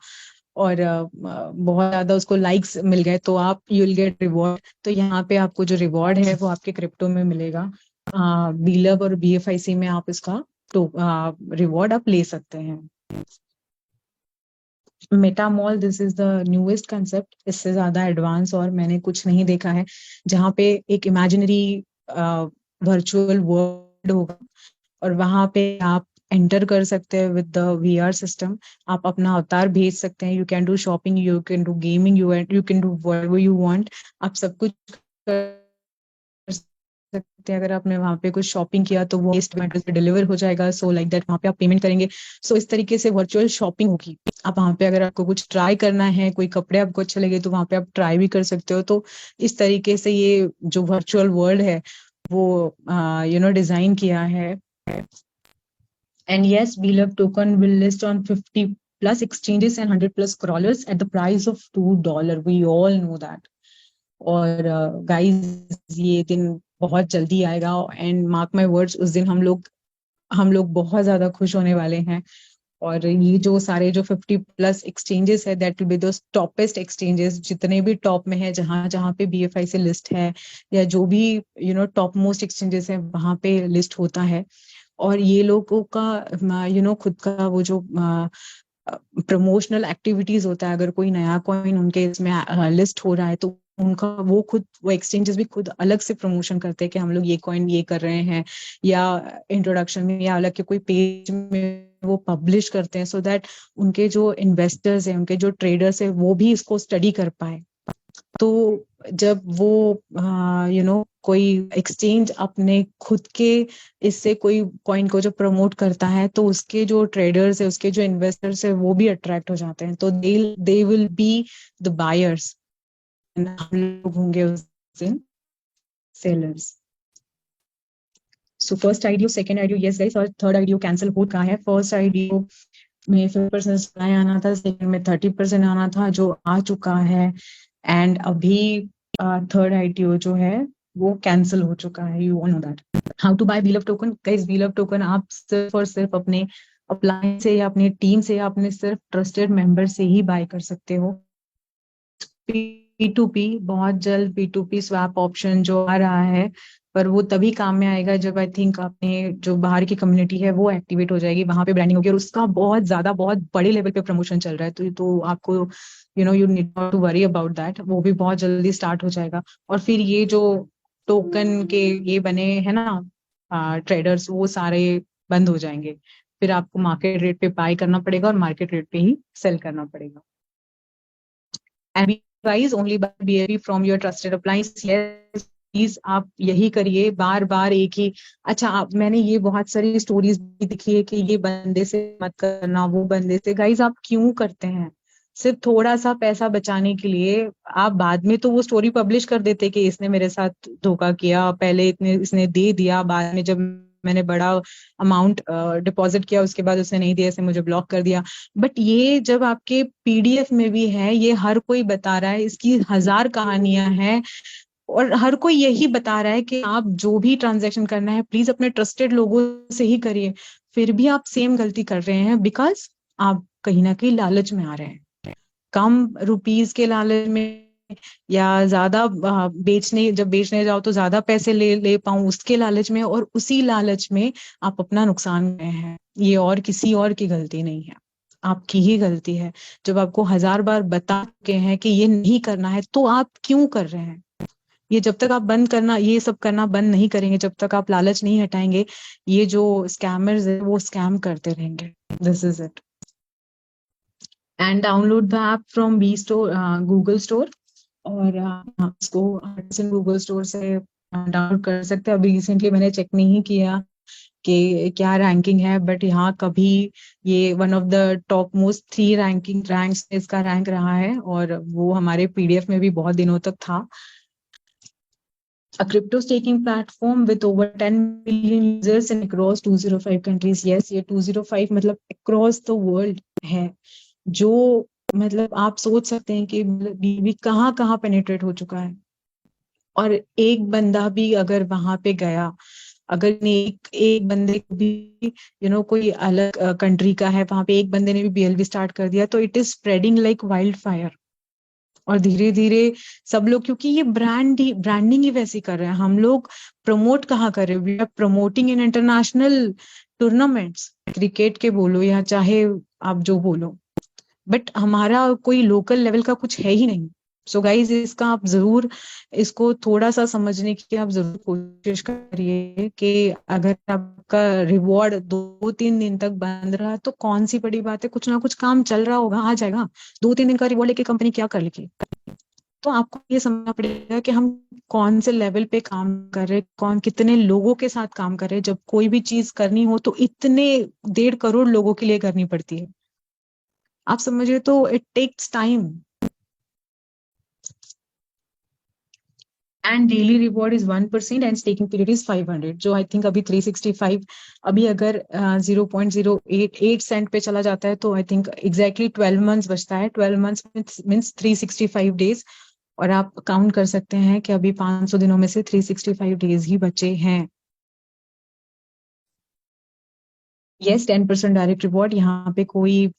और बहुत ज्यादा उसको लाइक्स मिल गए तो आप यू विल गेट रिवॉर्ड। तो यहाँ पे आपको जो रिवॉर्ड है वो आपके क्रिप्टो में मिलेगा। BLOVE और BFIC में आप इसका तो रिवॉर्ड आप ले सकते हैं। Metamall, this is the newest concept. इससे ज्यादा एडवांस और मैंने कुछ नहीं देखा है, जहाँ पे एक इमेजिनरी वर्चुअल वर्ल्ड होगा और वहां पे आप एंटर कर सकते हैं विद द वीआर सिस्टम। आप अपना अवतार भेज सकते हैं, you can do shopping, you can do gaming, you can do whatever you want. आप सब कुछ कर सकते हैं। अगर आपने वहां पे कुछ शॉपिंग किया तो वो एड्रेस पे डिलीवर हो जाएगा, सो लाइक दैट वहां पे आप पेमेंट करेंगे। सो इस तरीके से वर्चुअल शॉपिंग होगी। आप वहां पे अगर आपको कुछ ट्राई करना है, कोई कपड़े आपको अच्छे लगे तो वहां पे आप ट्राई भी कर सकते हो। तो इस तरीके से ये जो वर्चुअल वर्ल्ड है वो डिजाइन किया है। And yes, Beloved token will list on 50 plus exchanges and 100 plus crawlers at the price of $2. We all know that. और गाइस ये दिन बहुत जल्दी आएगा एंड मार्क माय वर्ड्स, उस दिन हम लोग बहुत ज्यादा खुश होने वाले हैं। और ये जो सारे जो 50 प्लस एक्सचेंजेस है, that will be the toppest exchanges, जितने भी टॉप में है, जहां जहां पे बीएफआई से लिस्ट है, या जो भी टॉप मोस्ट एक्सचेंजेस है वहां पे लिस्ट होता है। और ये लोगों का खुद का वो जो प्रमोशनल एक्टिविटीज होता है, अगर कोई नया कॉइन उनके इसमें लिस्ट हो रहा है तो उनका वो एक्सचेंजेस भी खुद अलग से प्रमोशन करते हैं कि हम लोग ये कॉइन ये कर रहे हैं, या इंट्रोडक्शन में या अलग के कोई पेज में वो पब्लिश करते हैं, सो दैट उनके जो इन्वेस्टर्स हैं, उनके जो ट्रेडर्स हैं, वो भी इसको स्टडी कर पाए। तो जब वो कोई एक्सचेंज अपने खुद के इससे कोई कॉइन को जो प्रमोट करता है, तो उसके जो ट्रेडर्स है, उसके जो इन्वेस्टर्स है, वो भी अट्रैक्ट हो जाते हैं। तो they will be the buyers, हम लोग होंगे उस दिन sellers. So first IDO, second IDO, yes guys, और थर्ड आईडीओ कैंसिल हो चुका है। फर्स्ट आईडीओ में 50% सप्लाई आना था, सेकंड में 30% आना था, जो आ चुका है। एंड अभी थर्ड आईटीओ जो है वो कैंसिल हो चुका है। You know that. How to buy Belove token? Guys, Belove token आप सिर्फ और सिर्फ अपने अपलाइन से या अपनी टीम से या अपने सिर्फ ट्रस्टेड मेंबर से ही बाय कर सकते हो। P2P, बहुत जल्द P2P स्वैप ऑप्शन जो आ रहा है, पर वो तभी काम में आएगा जब आई थिंक अपने जो बाहर की कम्युनिटी है वो एक्टिवेट हो जाएगी, वहां पे ब्रांडिंग होगी और उसका बहुत बड़े लेवल पे प्रमोशन चल रहा है। तो आपको you need not to worry about that, वो भी बहुत जल्दी स्टार्ट हो जाएगा। और फिर ये जो टोकन के ये बने हैं ना ट्रेडर्स, वो सारे बंद हो जाएंगे। फिर आपको मार्केट रेट पे बाय करना पड़ेगा और मार्केट रेट पे ही सेल करना पड़ेगा। And price only buy BAB from your trusted appliance. Yes please, आप यही करिए बार बार एक ही। अच्छा, मैंने ये बहुत सारी स्टोरीज भी दिखी है कि ये बंदे से मत करना, वो बंदे से। गाइज, आप क्यों करते हैं? सिर्फ थोड़ा सा पैसा बचाने के लिए आप बाद में तो वो स्टोरी पब्लिश कर देते कि इसने मेरे साथ धोखा किया, पहले इतने इसने दे दिया, बाद में जब मैंने बड़ा अमाउंट डिपॉजिट किया उसके बाद उसने नहीं दिया, इसने मुझे ब्लॉक कर दिया। बट ये जब आपके पीडीएफ में भी है, ये हर कोई बता रहा है, इसकी 1000 कहानियां हैं और हर कोई यही बता रहा है कि आप जो भी ट्रांजैक्शन करना है प्लीज अपने ट्रस्टेड लोगों से ही करिए। फिर भी आप सेम गलती कर रहे हैं, बिकॉज आप कहीं ना कहीं लालच में आ रहे हैं, कम रुपीस के लालच में, या ज्यादा जब बेचने जाओ तो ज्यादा पैसे ले पाऊं उसके लालच में, और उसी लालच में आप अपना नुकसान कर रहे हैं। ये और किसी और की गलती नहीं है, आपकी ही गलती है। जब आपको 1000 बार बता चुके हैं कि ये नहीं करना है, तो आप क्यों कर रहे हैं? ये जब तक आप ये सब करना बंद नहीं करेंगे, जब तक आप लालच नहीं हटाएंगे, ये जो स्कैमर्स है वो स्कैम करते रहेंगे। This is it. And download the app from B store, Google store, और इसको गूगल स्टोर से डाउनलोड कर सकते हैं। अभी रिसेंटली मैंने चेक नहीं किया कि क्या रैंकिंग है, बट यहाँ कभी ये one of the top most 3 ranks इसका रैंक रहा है, और वो हमारे पीडीएफ में भी बहुत दिनों तक था। A crypto staking platform with over 10 million users and across 205 countries. Yes, ये 205 मतलब across the world है, जो मतलब आप सोच सकते हैं कि बीबी कहाँ कहाँ पेनिट्रेट हो चुका है। और एक बंदा भी अगर वहां पे गया, अगर एक बंदे को भी कोई अलग कंट्री का है, वहां पे एक बंदे ने भी बीएलबी स्टार्ट कर दिया, तो it is spreading like wild fire. और धीरे धीरे सब लोग, क्योंकि ये ब्रांडिंग ही वैसी कर रहे हैं, हम लोग प्रमोट कहाँ कर रहे हैं? We are promoting in international tournaments, cricket के बोलो या चाहे आप जो बोलो, बट हमारा कोई लोकल लेवल का कुछ है ही नहीं। सो गाइज इसका आप जरूर इसको थोड़ा सा समझने की आप जरूर कोशिश करिए कि अगर आपका रिवॉर्ड 2-3 दिन तक बंद रहा तो कौन सी बड़ी बात है, कुछ ना कुछ काम चल रहा होगा, आ जाएगा। 2-3 दिन का रिवॉर्ड लेके कंपनी क्या कर लेगी? तो आपको ये समझना पड़ेगा कि हम कौन से लेवल पे काम कर रहे हैं, कौन कितने लोगों के साथ काम कर रहे हैं। जब कोई भी चीज करनी हो तो इतने 1.5 करोड़ लोगों के लिए करनी पड़ती है, आप समझिए, तो it takes time. And daily reward is 1% and staking period is 500, जो आई थिंक अभी 365, अभी अगर 0.088 सेंट पे चला जाता है तो आई थिंक एग्जैक्टली 12 मंथ्स बचता है। 12 मंथ्स मीन्स 365 डेज, और आप काउंट कर सकते हैं कि अभी 500 दिनों में से 365 डेज ही बचे हैं। यस, 10% डायरेक्ट रिवॉर्ड, यहाँ पे कोई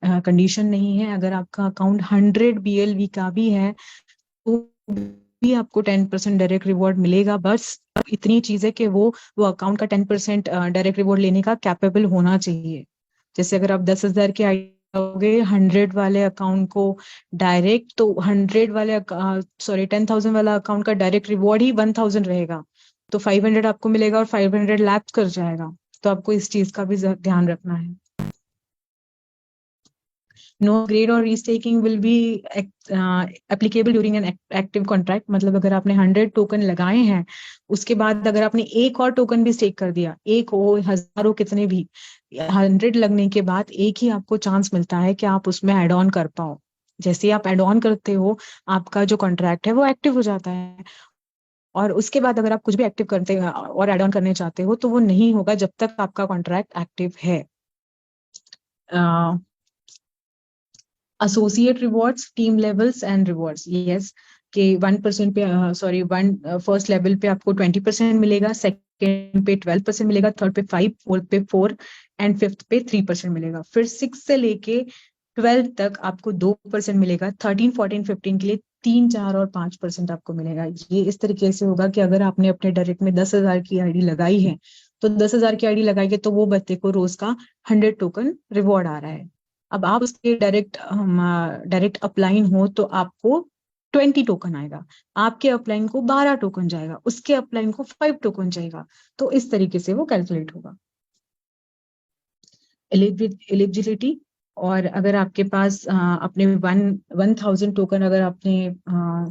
कंडीशन नहीं है। अगर आपका अकाउंट 100 BLV का भी है तो भी आपको 10% डायरेक्ट रिवॉर्ड मिलेगा। बस इतनी चीज है कि वो अकाउंट का 10% डायरेक्ट रिवॉर्ड लेने का कैपेबल होना चाहिए। जैसे अगर आप 10,000 के आओगे 100 वाले अकाउंट को डायरेक्ट, तो 100 वाले 10,000 वाला अकाउंट का डायरेक्ट रिवॉर्ड ही 1,000 रहेगा, तो 500 आपको मिलेगा और 500 लैप्स कर जाएगा। तो आपको इस चीज का भी ध्यान रखना है। नो ग्रेड और restaking will be applicable during an active contract. मतलब अगर आपने 100 टोकन लगाए हैं, उसके बाद अगर आपने एक और टोकन भी स्टेक कर दिया, एक हो, हजारों, कितने भी, 100 लगने के बाद एक ही आपको चांस मिलता है कि आप उसमें एड ऑन कर पाओ। जैसे ही आप एड ऑन करते हो, आपका जो कॉन्ट्रैक्ट है वो एक्टिव हो जाता है। और उसके बाद अगर आप कुछ भी एक्टिव करते और एड ऑन करने चाहते हो तो वो नहीं होगा जब तक आपका कॉन्ट्रैक्ट एक्टिव है। Associate rewards, team levels and rewards, yes, के 1% पे, सॉरी, फर्स्ट लेवल पे आपको 20% मिलेगा, सेकंड पे 12% मिलेगा, थर्ड पे 5, फोर्थ पे 4 एंड फिफ्थ पे 3% मिलेगा। फिर 6 से लेके 12 तक आपको 2% मिलेगा। 13, 14, 15 के लिए 3, 4 और 5% आपको मिलेगा। ये इस तरीके से होगा कि अगर आपने अपने डायरेक्ट में 10,000 की आईडी लगाई है तो 10,000 की आईडी लगाएंगे तो वो बच्चे को रोज का 100 टोकन रिवॉर्ड आ रहा है। अब आप उसके डायरेक्ट अपलाइन हो तो आपको 20 टोकन आएगा, आपके अपलाइन को 12 टोकन जाएगा, उसके अपलाइन को 5 टोकन जाएगा। तो इस तरीके से वो कैलकुलेट होगा। एलिजिबिलिटी, और अगर आपके पास अपने 1,000 टोकन अगर आपने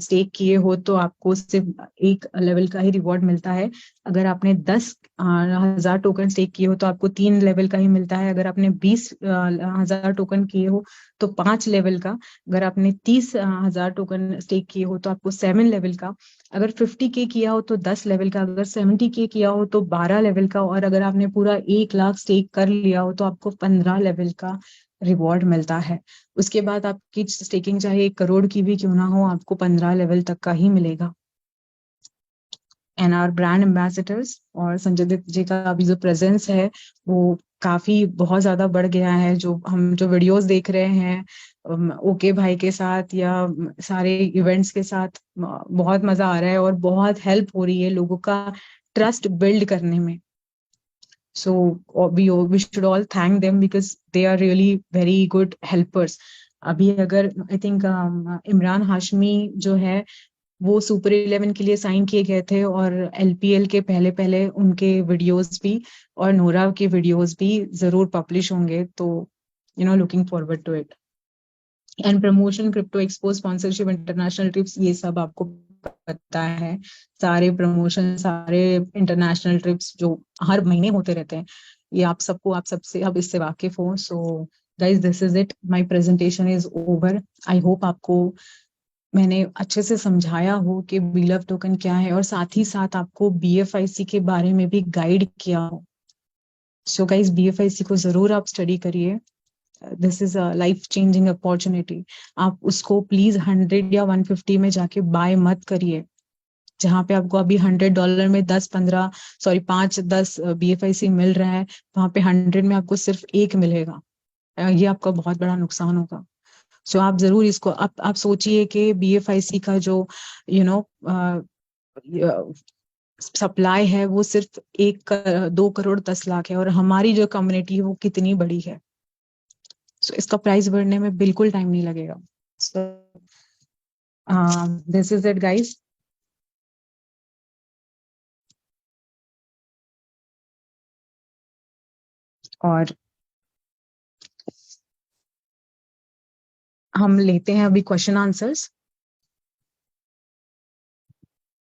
स्टेक किए हो तो आपको सिर्फ एक लेवल का ही रिवॉर्ड मिलता है। अगर आपने 10,000 टोकन स्टेक किए हो तो आपको 3 लेवल का ही मिलता है। अगर आपने 20,000 टोकन किए हो तो 5 लेवल का। अगर आपने 30,000 टोकन स्टेक किए हो तो आपको 7 लेवल का। अगर 50K किया हो तो 10 लेवल का। अगर 70K किया हो तो 12 लेवल का। और अगर आपने पूरा 1 लाख स्टेक कर लिया हो तो आपको 15 लेवल का रिवॉर्ड मिलता है। उसके बाद आपकी स्टेकिंग चाहे 1 करोड़ की भी क्यों ना हो, आपको 15 लेवल तक का ही मिलेगा। एंड आवर ब्रांड एम्बेसडर्स, और संजय दत्त जी का अभी जो प्रेजेंस है वो काफी बहुत ज्यादा बढ़ गया है। जो वीडियोस देख रहे हैं ओके भाई के साथ या सारे इवेंट्स के साथ, बहुत मजा आ रहा है और बहुत हेल्प हो रही है लोगों का ट्रस्ट बिल्ड करने में। So we should all thank them because they are really very good helpers. अभी अगर आई थिंक इमरान हाशमी जो है वो सुपर 11 के लिए साइन किए गए थे, और LPL के पहले पहले उनके वीडियोस भी और नोरा के वीडियोस भी जरूर पब्लिश होंगे। तो looking forward to it. And promotion, crypto expo, sponsorship, international trips, ये सब आपको पता है। सारे प्रमोशन, सारे इंटरनेशनल ट्रिप्स जो हर महीने होते रहते हैं, ये आप सबसे अब इससे वाकिफ हो। So guys, this is it, my presentation is over. I hope आपको मैंने अच्छे से समझाया हो कि बीलव टोकन क्या है, और साथ ही साथ आपको BFIC के बारे में भी गाइड किया हो। सो गाइज, BFIC को जरूर आप स्टडी करिए। This is a life changing opportunity. आप उसको प्लीज 100 या 150 में जाके बाय मत करिए। जहां पे आपको अभी $100 में 5-10 BFIC मिल रहा है, वहां पे 100 में आपको सिर्फ एक मिलेगा। ये आपका बहुत बड़ा नुकसान होगा। सो आप जरूर इसको आप सोचिए कि BFIC का जो सप्लाई है वो सिर्फ 2 करोड़ 10 लाख है, और हमारी जो कम्युनिटी है वो कितनी बड़ी है। सो इसका प्राइस बढ़ने में बिल्कुल टाइम नहीं लगेगा। सो दिस इज इट गाइस। और हम लेते हैं अभी क्वेश्चन आंसर्स।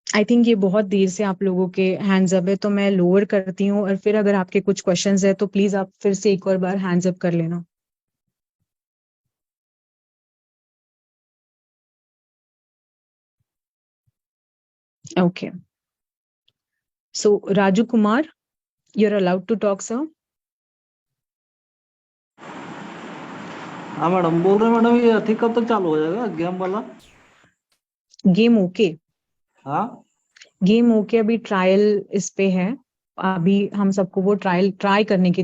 आई थिंक ये बहुत देर से आप लोगों के हैंड्स अप है, तो मैं लोअर करती हूँ, और फिर अगर आपके कुछ क्वेश्चंस है तो प्लीज आप फिर से एक और बार हैंड्स अप कर लेना। Okay, so Raju Kumar, you are allowed to talk sir. हाँ मैडम, बोल रहे हैं मैडम, ये अथी कब तक चालू हो जाएगा गेम वाला? गेम ओके, हाँ गेम ओके अभी ट्रायल इस पे है। अभी हम सबको वो ट्राई करने के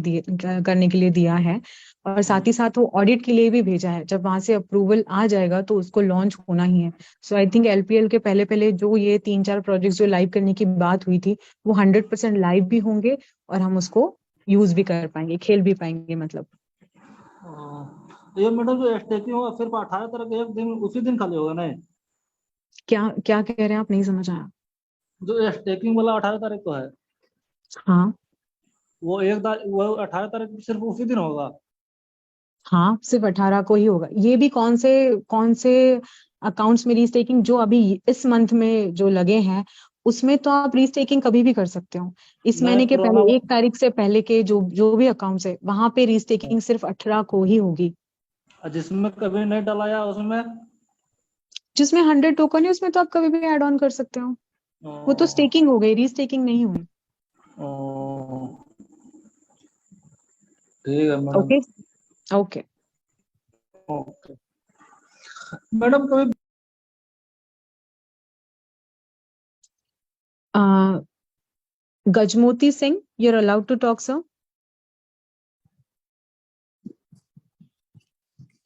लिए दिया है, और साथ ही साथ वो ऑडिट के लिए भी भेजा है। जब वहां से अप्रूवल आ जाएगा तो उसको लॉन्च होना ही है। सो आई थिंक एलपीएल के पहले पहले जो ये 3-4 प्रोजेक्ट्स जो लाइव करने की बात हुई थी वो 100% लाइव भी होंगे, और हम उसको यूज भी कर पाएंगे, खेल भी पाएंगे मतलब। ये मैडम जो स्टेकिंग होगा सिर्फ 18 तारीख एक दिन उसी दिन खाली होगा नहीं? क्या क्या कह रहे हैं आप, नहीं समझ आया। जो स्टेकिंग वाला 18 तारीख को है, हाँ वो वो 18 तारीख सिर्फ उसी दिन होगा? हाँ, सिर्फ 18 को ही होगा। ये भी कौन से अकाउंट्स में रीस्टेकिंग जो अभी इस मंथ में जो लगे हैं उसमें तो आप रीस्टेकिंग कभी भी कर सकते हो। इस मैं महीने के पुराना पहले 1 तारीख से पहले के जो जो भी अकाउंट्स है वहां पे रीस्टेकिंग सिर्फ 18 को ही होगी। जिसमें कभी नहीं डलाया उसमें जिसमें 100 टोकन है उसमें तो आप कभी भी ऐड ऑन कर सकते हो। वो तो स्टेकिंग हो गई, रीस्टेकिंग नहीं हुई। ठीक है madam. Okay okay. Okay madam, कभी Gajmoti Singh, you are allowed to talk sir.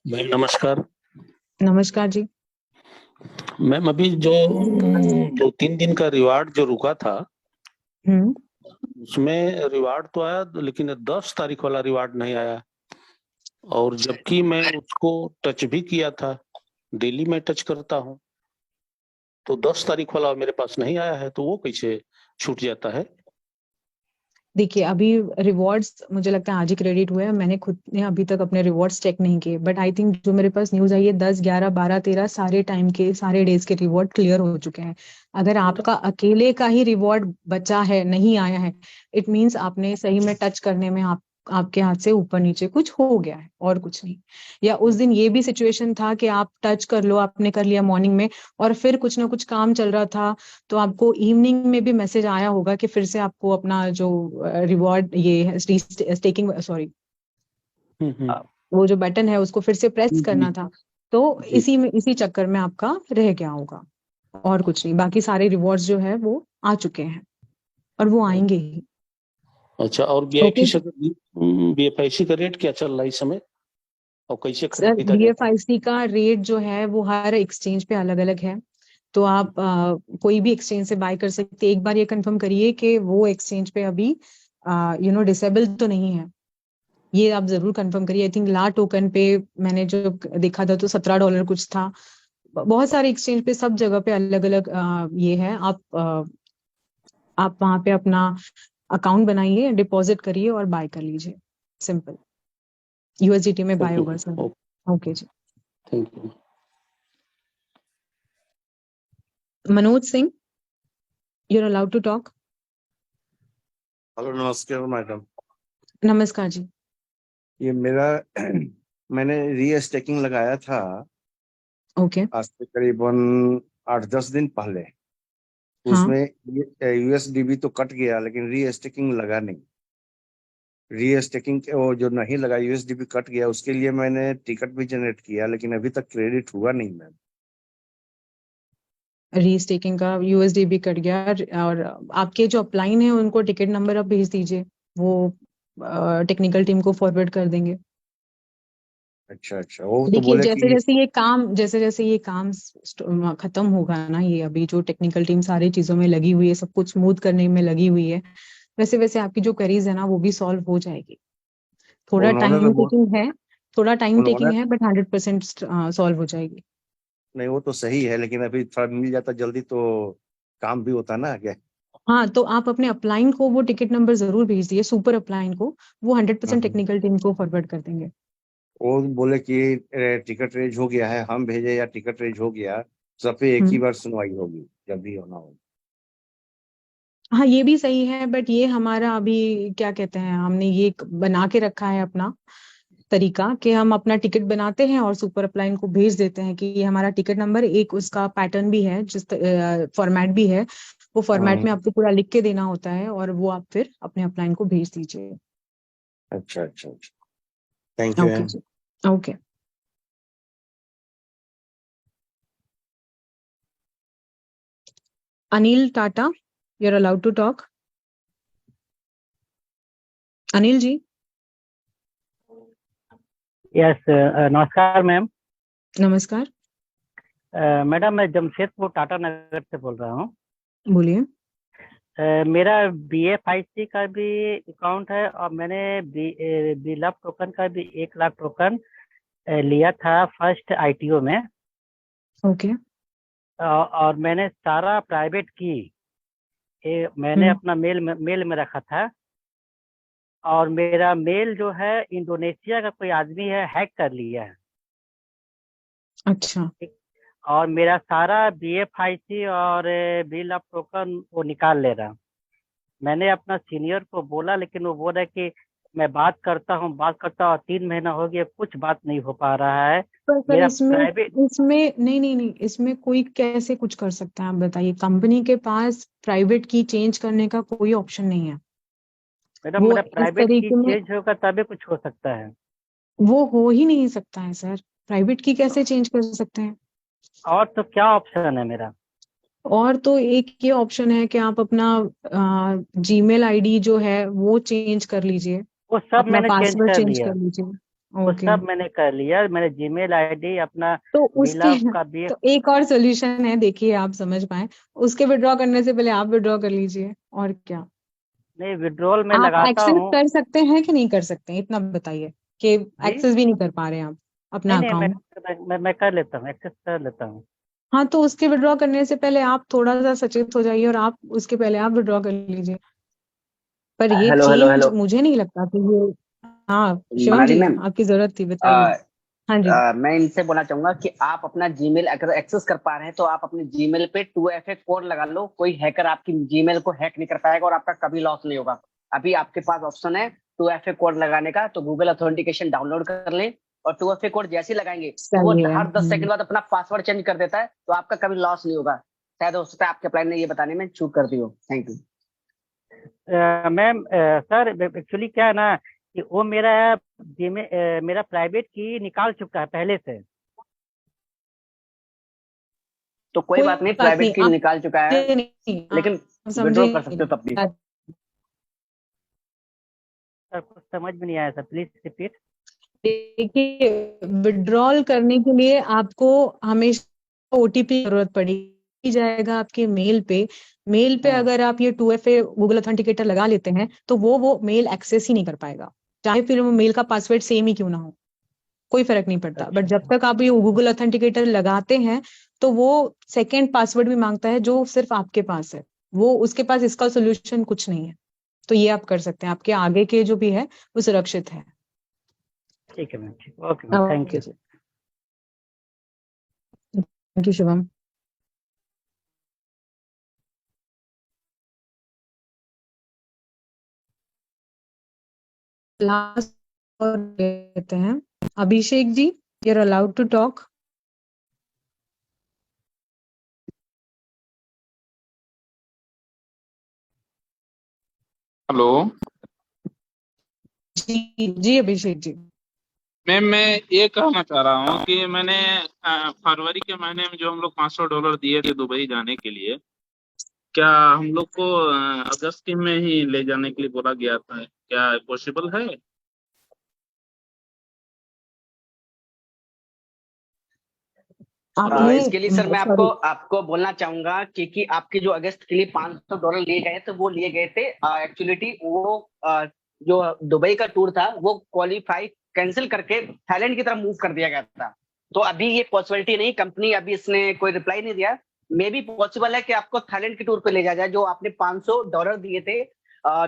Ma'am नमस्कार। नमस्कार जी। मैम अभी जो 2-3 दिन का रिवार्ड जो रुका था हम्म उसमें रिवार्ड तो आया, लेकिन 10 तारीख वाला रिवार्ड नहीं आया। और जबकि मैं उसको टच भी किया था, डेली मैं टच करता हूँ, तो 10 तारीख वाला मेरे पास नहीं आया है, तो वो कैसे छूट जाता है? देखिए अभी रिवॉर्ड्स मुझे लगता है आज ही क्रेडिट हुए हैं। मैंने खुद ने अभी तक अपने रिवॉर्ड्स चेक नहीं किए, बट आई थिंक जो मेरे पास न्यूज आई है 10, 11, 12, 13 सारे टाइम के सारे डेज के रिवॉर्ड क्लियर हो चुके हैं। अगर आपका अकेले का ही रिवॉर्ड बचा है, नहीं आया है, इट मीन्स आपने सही में टच करने में आपके हाथ से ऊपर नीचे कुछ हो गया है और कुछ नहीं। या उस दिन ये भी सिचुएशन था कि आप टच कर लो, आपने कर लिया मॉर्निंग में, और फिर कुछ ना कुछ काम चल रहा था, तो आपको इवनिंग में भी मैसेज आया होगा कि फिर से आपको अपना जो रिवॉर्ड ये स्टेकिंग सॉरी वो जो बटन है उसको फिर से प्रेस करना था। तो इसी चक्कर में आपका रह गया होगा, और कुछ नहीं। बाकी सारे रिवॉर्ड्स जो है वो आ चुके हैं और वो आएंगे ही। अच्छा, और ओके बीएफआईसी का रेट क्या चल रहा है इस समय, और कैसे सर, खरीदा जाता है? बीएफआईसी का रेट जो है वो हर एक्सचेंज पे अलग अलग है। तो आप कोई भी एक्सचेंज से बाय कर सकते हैं। एक बार ये कंफर्म करिए कि वो एक्सचेंज पे अभी डिसेबल तो नहीं है। ये आप जरूर कंफर्म करिए। आई थिंक ला टोकन पे मैंने जो देखा था तो $17 कुछ था। बहुत सारे एक्सचेंज पे सब जगह पे अलग अलग ये है। आप वहां पे अपना अकाउंट बनाइए, डिपॉजिट करिए और बाय कर लीजिए। सिंपल यूएसडीटी में बाय होगा सर। ओके जी। Thank you. Manoj Singh, you are allowed to talk. Hello, नमस्कार मैडम। नमस्कार जी। ये मेरा मैंने री-स्टेकिंग लगाया था ओके आज से करीबन 8-10 दिन पहले। हाँ उसमें यूएसडीबी तो कट गया, लेकिन री-स्टेकिंग लगा नहीं। री-स्टेकिंग वो जो नहीं लगा, यूएसडीबी कट गया, उसके लिए मैंने टिकट भी जनरेट किया, लेकिन अभी तक क्रेडिट हुआ नहीं मैम। रीस्टेकिंग का यूएसडीबी कट गया, और आपके जो अपलाइन है उनको टिकट नंबर आप भेज दीजिए, वो टेक्निकल टीम को फॉरवर्ड कर देंगे। अच्छा अच्छा, वो तो देखिए बोले जैसे कि जैसे ये काम खत्म होगा ना, ये अभी जो टेक्निकल टीम सारी चीजों में लगी हुई है, सब कुछ स्मूथ करने में लगी हुई है, वैसे वैसे आपकी जो क्वेरीज है ना वो भी सॉल्व हो जाएगी। थोड़ा उन्होंने तो टाइम टेकिंग है, थोड़ा टाइम उन्होंने टेकिंग है, बट 100% सॉल्व हो जाएगी। नहीं, वो तो सही है, लेकिन अभी थोड़ा मिल जाता जल्दी तो काम भी होता ना आगे। हाँ, तो आप अपने अपलाइन को वो टिकट नंबर जरूर भेज दिए, सुपर अपलाइन को, वो 100% हम्म। टेक्निकल टीम को फॉरवर्ड कर देंगे। वो बोले कि टिकट रेज हो गया है, हम भेजे या टिकट रेज हो गया, सब पे एक ही हम्म। बार सुनवाई होगी जब भी होना हो। हाँ, ये भी सही है, बट ये हमारा अभी क्या कहते हैं, हमने ये बना के रखा है अपना तरीका कि हम अपना टिकट बनाते हैं और सुपर अपलाइन को भेज देते हैं कि ये हमारा टिकट नंबर, एक उसका पैटर्न भी है, जिस फॉर्मेट भी है, वो फॉर्मेट हम्म। में आपको पूरा लिख के देना होता है, और वो आप फिर अपने अपलाइन को भेज दीजिए। अच्छा अच्छा अच्छा, थैंक यू ओके मैम। जी। Okay. Anil Tata, you are allowed to talk. Anil ji. Yes, नमस्कार मैम। नमस्कार। मैडम, मैं जमशेदपुर टाटा नगर से बोल रहा हूँ। बोलिए। मेरा BFIC का भी अकाउंट है और मैंने बिलअप टोकन का भी 1 लाख टोकन लिया था फर्स्ट ITO में। ओके। और मैंने सारा प्राइवेट की मैंने अपना मेल में रखा था, और मेरा मेल जो है इंडोनेशिया का कोई आदमी है हैक कर लिया है। अच्छा। और मेरा सारा BFIC और बिल ऑफ टोकन वो निकाल ले रहा। मैंने अपना सीनियर को बोला, लेकिन वो बोल रहा है कि मैं बात करता हूँ 3 महीना हो गया, कुछ बात नहीं हो पा रहा है। पर मेरा इसमें प्राइवेट इसमें नहीं, इसमें कोई कैसे कुछ कर सकता है, आप बताइए। कंपनी के पास प्राइवेट की चेंज करने का कोई ऑप्शन नहीं है। मैडम, वो मेरा इस प्राइवेट की तरीके में चेंज होगा तभी कुछ हो सकता है। वो हो ही नहीं सकता है सर। प्राइवेट की कैसे चेंज कर सकते हैं? और तो क्या ऑप्शन है मेरा? और तो एक ये ऑप्शन है कि आप अपना जीमेल आईडी जो है वो चेंज कर लीजिए, वो सब अपना मैंने चेंज पासवर्ड कर चेंज लिया। कर लीजिए। वो ओके। सब मैंने कर लिया। मैंने जीमेल ID अपना तो बिल उसके ऑफ का भी। तो एक और सोल्यूशन है, देखिए आप समझ पाए, उसके विड्रॉ करने से पहले आप विड्रॉ कर लीजिए, और क्या। नहीं, विड्रॉल में आप लगाता एक्सेस हूँ। कर सकते हैं कि नहीं कर सकते हैं, इतना बताइए, कि जी, एक्सेस भी नहीं कर पा रहे हैं आप अपना नहीं नहीं, अकाउंट। मैं कर लेता हूँ, एक्सेस कर लेता हूँ। हाँ, तो उसके विड्रॉ करने से पहले आप थोड़ा सा सचेत हो जाइए, और आप उसके पहले आप विड्रॉ कर लीजिए। पर ये हेलो हेलो चेंज हेलो। मुझे नहीं लगता कि ये। हाँ शिवम मनाली जी, मैम, आपकी जरूरत थी, बताइए। हाँ जी। मैं इनसे बोलना चाहूंगा कि आप अपना जीमेल अगर एक्सेस कर पा रहे हैं तो आप अपने जीमेल पे 2FA कोड लगा लो। कोई हैकर आपकी जीमेल को हैक नहीं कर पाएगा और आपका कभी लॉस नहीं होगा। अभी आपके पास ऑप्शन है 2FA कोड लगाने का, तो गूगल ऑथेंटिकेशन डाउनलोड कर लें, और 2FA कोड जैसे ही लगाएंगे तो वो सही है। हर 10 सेकंड बाद अपना पासवर्ड चेंज कर देता है, तो आपका कभी लॉस नहीं होगा। शायद हो सकता है आपके प्लान ने ये बताने में चूक कर दी हो। Thank you. Ma'am, sir actually क्या है ना कि वो मेरा प्राइवेट की निकाल चुका है पहले से। तो कोई कोई बात नहीं, बात प्राइवेट नहीं, की आप निकाल चुका है, ये नहीं, लेकिन आप विड्रॉ समझे कर सकते हो तब भी। सर कुछ समझ में नहीं आया सर, प्लीज रिपीट। देखिए, विड्रॉल करने के लिए आपको हमेशा OTP जरूरत पड़ेगी, जाएगा आपके मेल पे अगर आप ये 2FA गूगल ऑथेंटिकेटर लगा लेते हैं तो वो मेल एक्सेस ही नहीं कर पाएगा, चाहे फिर वो मेल का पासवर्ड सेम ही क्यों ना हो, कोई फर्क नहीं पड़ता। बट जब तक आप ये गूगल ऑथेंटिकेटर लगाते हैं तो वो सेकेंड पासवर्ड भी मांगता है, जो सिर्फ आपके पास है, वो उसके पास इसका सोल्यूशन कुछ नहीं है। तो ये आप कर सकते हैं, आपके आगे के जो भी है वो सुरक्षित है। ठीक है मैम, ठीक, okay ma'am, thank okay you. जी, थैंक यू शिवम। लास्ट और लेते हैं, Abhishek ji, you are allowed to talk. Hello जी अभिषेक जी। मैम, मैं ये कहना चाह रहा हूँ कि मैंने फरवरी के महीने में जो हम लोग $500 दिए थे दुबई जाने के लिए, क्या हम लोग को अगस्त में ही ले जाने के लिए बोला गया था? क्या पॉसिबल है? आपने इसके लिए सर मैं sorry, आपको बोलना चाहूंगा कि आपके जो अगस्त के लिए $500 लिए गए थे वो लिए गए थे एक्चुअली वो जो दुबई का टूर था वो क्वालिफाई कैंसिल करके थाईलैंड की तरफ मूव कर दिया गया था। तो अभी ये पॉसिबिलिटी नहीं, कंपनी अभी इसने कोई रिप्लाई नहीं दिया। मे भी पॉसिबल है कि आपको थाईलैंड की टूर पे ले जाया जाए जो आपने $500 दिए थे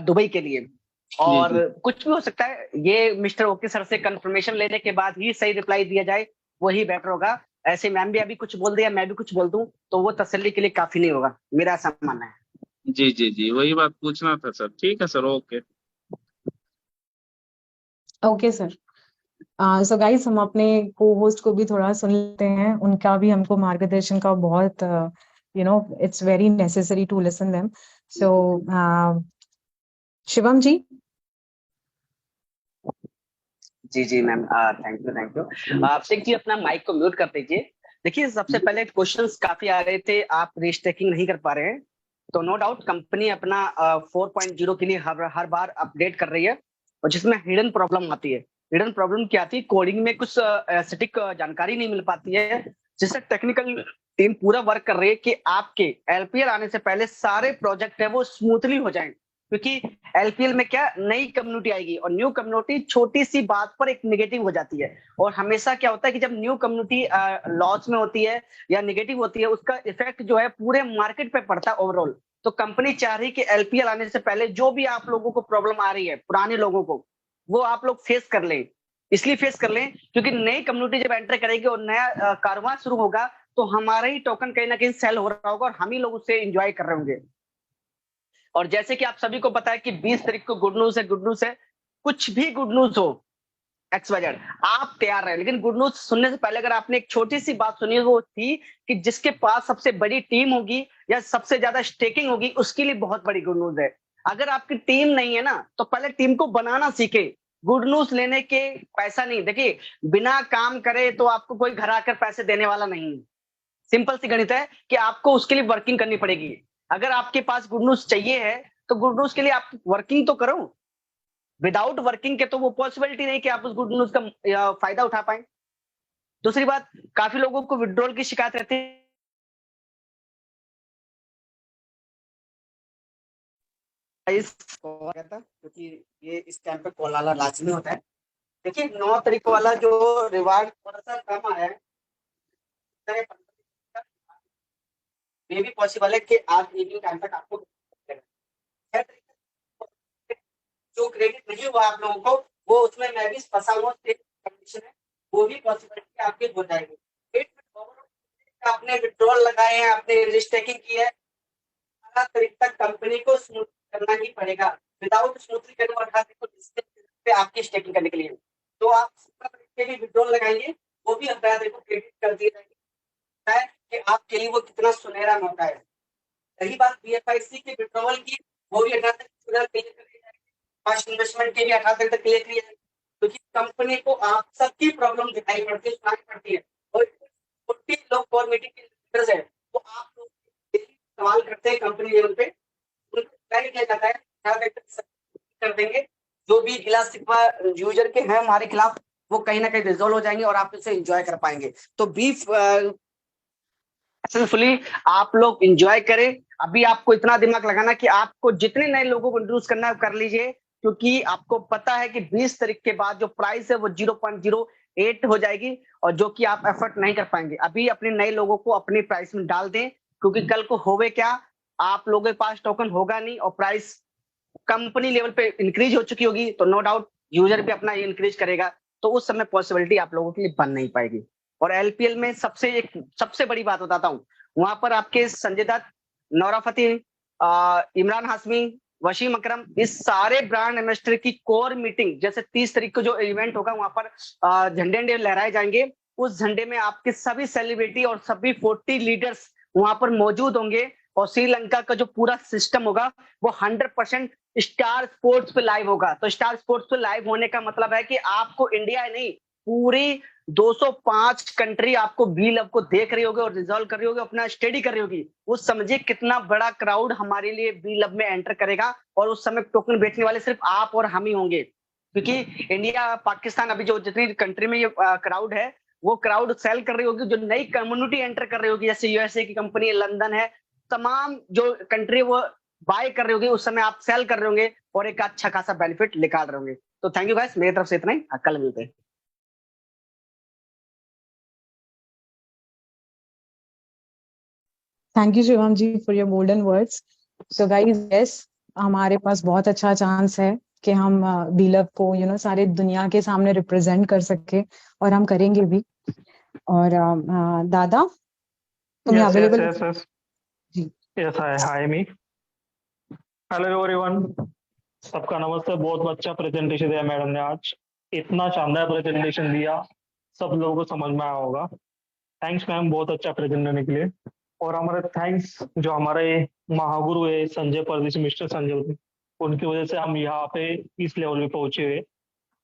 दुबई के लिए। जी और जी कुछ भी हो सकता है, ये मिस्टर ओके सर से कंफर्मेशन लेने के बाद ही सही रिप्लाई दिया जाए, वही बेटर होगा। ऐसे मैम भी अभी कुछ बोल दिया, मैं भी कुछ बोल दूं तो वो तसल्ली के लिए काफी नहीं होगा, मेरा ऐसा मानना है। जी जी जी, वही बात पूछना था सर। ठीक है sir, okay. Okay sir. So guys, हम अपने को होस्ट को भी थोड़ा सुन लेते हैं, उनका भी हमको मार्गदर्शन का बहुत it's very necessary to listen them. So Shivam ji. जी जी मैम, थैंक यू। आप जी अपना माइक को म्यूट कर दीजिए। देखिए, सबसे पहले क्वेश्चंस काफी आ रहे थे, आप रीस्टेकिंग नहीं कर पा रहे हैं, तो नो डाउट कंपनी अपना 4.0 के लिए हर बार अपडेट कर रही है, और जिसमें हिडन प्रॉब्लम आती है। हिडन प्रॉब्लम क्या आती है, कोडिंग में कुछ सटीक जानकारी नहीं मिल पाती है, जिससे टेक्निकल टीम पूरा वर्क कर रही है कि आपके एलपीएल आने से पहले सारे प्रोजेक्ट है वो स्मूथली हो जाएं। क्योंकि एलपीएल में क्या, नई कम्युनिटी आएगी, और न्यू कम्युनिटी छोटी सी बात पर एक नेगेटिव हो जाती है। और हमेशा क्या होता है कि जब न्यू कम्युनिटी लॉस में होती है या नेगेटिव होती है, उसका इफेक्ट जो है पूरे मार्केट पे पड़ता है ओवरऑल। तो कंपनी चाह रही कि एलपीएल आने से पहले जो भी आप लोगों को प्रॉब्लम आ रही है, पुराने लोगों को, वो आप लोग फेस कर लें। इसलिए फेस कर लें क्योंकि नई कम्युनिटी जब एंटर करेगी और नया कारोबार शुरू होगा, तो हमारा ही टोकन कहीं ना कहीं सेल हो रहा होगा और हम ही लोग उससे एंजॉय कर रहे होंगे। और जैसे कि आप सभी को पता है कि 20 तारीख को गुड न्यूज है, गुड न्यूज है। कुछ भी गुड न्यूज हो, XYZ, आप तैयार रहे। लेकिन गुड न्यूज सुनने से पहले अगर आपने एक छोटी सी बात सुनी, वो थी कि जिसके पास सबसे बड़ी टीम होगी या सबसे ज्यादा स्टेकिंग होगी, उसके लिए बहुत बड़ी गुड न्यूज है। अगर आपकी टीम नहीं है ना, तो पहले टीम को बनाना सीखे। गुड न्यूज लेने के पैसा नहीं, देखिए बिना काम करे तो आपको कोई घर आकर पैसे देने वाला नहीं। सिंपल सी गणित है कि आपको उसके लिए वर्किंग करनी पड़ेगी। अगर आपके पास गुड न्यूज चाहिए है, तो गुड न्यूज के लिए आप वर्किंग तो करो। विदाउट वर्किंग के तो वो पॉसिबिलिटी नहीं कि आप उस गुड न्यूज का फायदा उठा पाए। दूसरी बात, काफी लोगों को विड्रॉल की शिकायत रहती है, क्योंकि ये इस टाइम पे कॉल आना लाजमी होता है। देखिए, 9 तारीख वाला जो रिवार्ड थोड़ा सा कम आया है, ये भी पॉसिबल है कि आज इवनिंग टाइम तक आपको जो क्रेडिट नहीं हुआ आप लोगों को, वो उसमें मैं भी फंसा हुआ कंडीशन है, वो भी पॉसिबिलिटी आपकी हो जाएगी। आपने विड्रॉल लगाए हैं, आपने रिस्टेकिंग की है, 18 तारीख तक कंपनी को स्मूथ करना ही पड़ेगा। विदाउट स्मूथली करने 18 तारीख को पे आपकी स्टेकिंग करने के लिए, तो आप 17 तारीख के लिए विड्रॉल लगाएंगे, वो भी 18 तारीख को क्रेडिट कर दिए जाएंगे कि आपके लिए वो कितना सुनहरा मौका है। रही बात BFIC के विड्रॉवल की, वो भी 18 तारीख क्लियर कर दी जाएगी। फर्स्ट इन्वेस्टमेंट के भी 18 तारीख तक क्लियर किया जाएगा, क्योंकि कंपनी को आप सबकी प्रॉब्लम दिखाई पड़ती है, सुनाई पड़ती है, और 40 लोग कोर मीटिंग के लीडर्स है, तो आप लोग सवाल करते हैं कंपनी लेवल पे, उनको गाइड किया जाता है, कर देंगे। जो भी गिला शिकवा यूजर के हैं हमारे खिलाफ, वो कहीं ना कहीं रिजोल्व हो जाएंगे और आप इसे एंजॉय कर पाएंगे। तो बीफ सक्सेसफुली आप लोग एंजॉय करें। अभी आपको इतना दिमाग लगाना कि आपको जितने नए लोगों को इंट्रोड्यूस करना है कर लीजिए, क्योंकि आपको पता है कि 20 तारीख के बाद जो प्राइस है वो 0.08 हो जाएगी, और जो कि आप एफर्ट नहीं कर पाएंगे। अभी अपने नए लोगों को अपनी प्राइस में डाल दें, क्योंकि कल को होवे क्या, आप लोगों के पास टोकन होगा नहीं और प्राइस कंपनी लेवल पे इंक्रीज हो चुकी होगी, तो नो डाउट यूजर भी अपना इंक्रीज करेगा, तो उस समय पॉसिबिलिटी आप लोगों के लिए बन नहीं पाएगी। और एलपीएल में सबसे बड़ी बात बताता हूँ, वहां पर आपके संजय दत्त, नौरा फतेह, इमरान हाशमी, वसीम अकरम, इस सारे ब्रांड एम्बेसडर की कोर मीटिंग, जैसे 30 तारीख को जो इवेंट होगा, वहां पर झंडे लहराए जाएंगे। उस झंडे में आपके सभी सेलिब्रिटी और सभी 40 लीडर्स वहां पर मौजूद होंगे, और श्रीलंका का जो पूरा सिस्टम होगा वो 100% स्टार स्पोर्ट्स पे लाइव होगा। तो स्टार स्पोर्ट्स पे लाइव होने का मतलब है कि आपको इंडिया नहीं, पूरी 205 कंट्री आपको V-Love को देख रही होगी और रिजॉल्व कर रही होगी, अपना स्टडी कर रही होगी। उस समझिए कितना बड़ा क्राउड हमारे लिए V-Love में एंटर करेगा, और उस समय टोकन बेचने वाले सिर्फ आप और हम ही होंगे, क्योंकि इंडिया पाकिस्तान अभी जो जितनी कंट्री में ये क्राउड है, वो क्राउड सेल कर रही होगी, जो नई कम्युनिटी एंटर कर रही होगी, जैसे यूएसए की कंपनी, लंदन है, तमाम जो कंट्री वो बाय कर रही होगी, उस समय आप सेल कर रहे होंगे और एक अच्छा खासा बेनिफिट निकाल रहे होंगे। तो थैंक यू गाइस, मेरी तरफ से इतना ही, कल मिलते हैं। Thank you Shivam ji for your golden words. So guys yes, हमारे पास बहुत अच्छा चांस है कि हम बीलव को सारे दुनिया के सामने रिप्रेजेंट कर सके, और हम करेंगे भी। और दादा तुम Yes, available? yes, yes, yes. जी Yes, hi me. Hello everyone, सबका नमस्ते। बहुत अच्छा प्रेजेंटेशन दिया मैडम ने आज, इतना शानदार प्रेजेंटेशन दिया, सब लोगों को समझ में आया होगा। थैंक्स मैम, बहुत अच्छा प्रेजेंट देने के लिए। और हमारे थैंक्स जो हमारे महागुरु है संजय परदेशी, मिस्टर संजय, उनकी वजह से हम यहाँ पे इस लेवल पे पहुंचे हुए।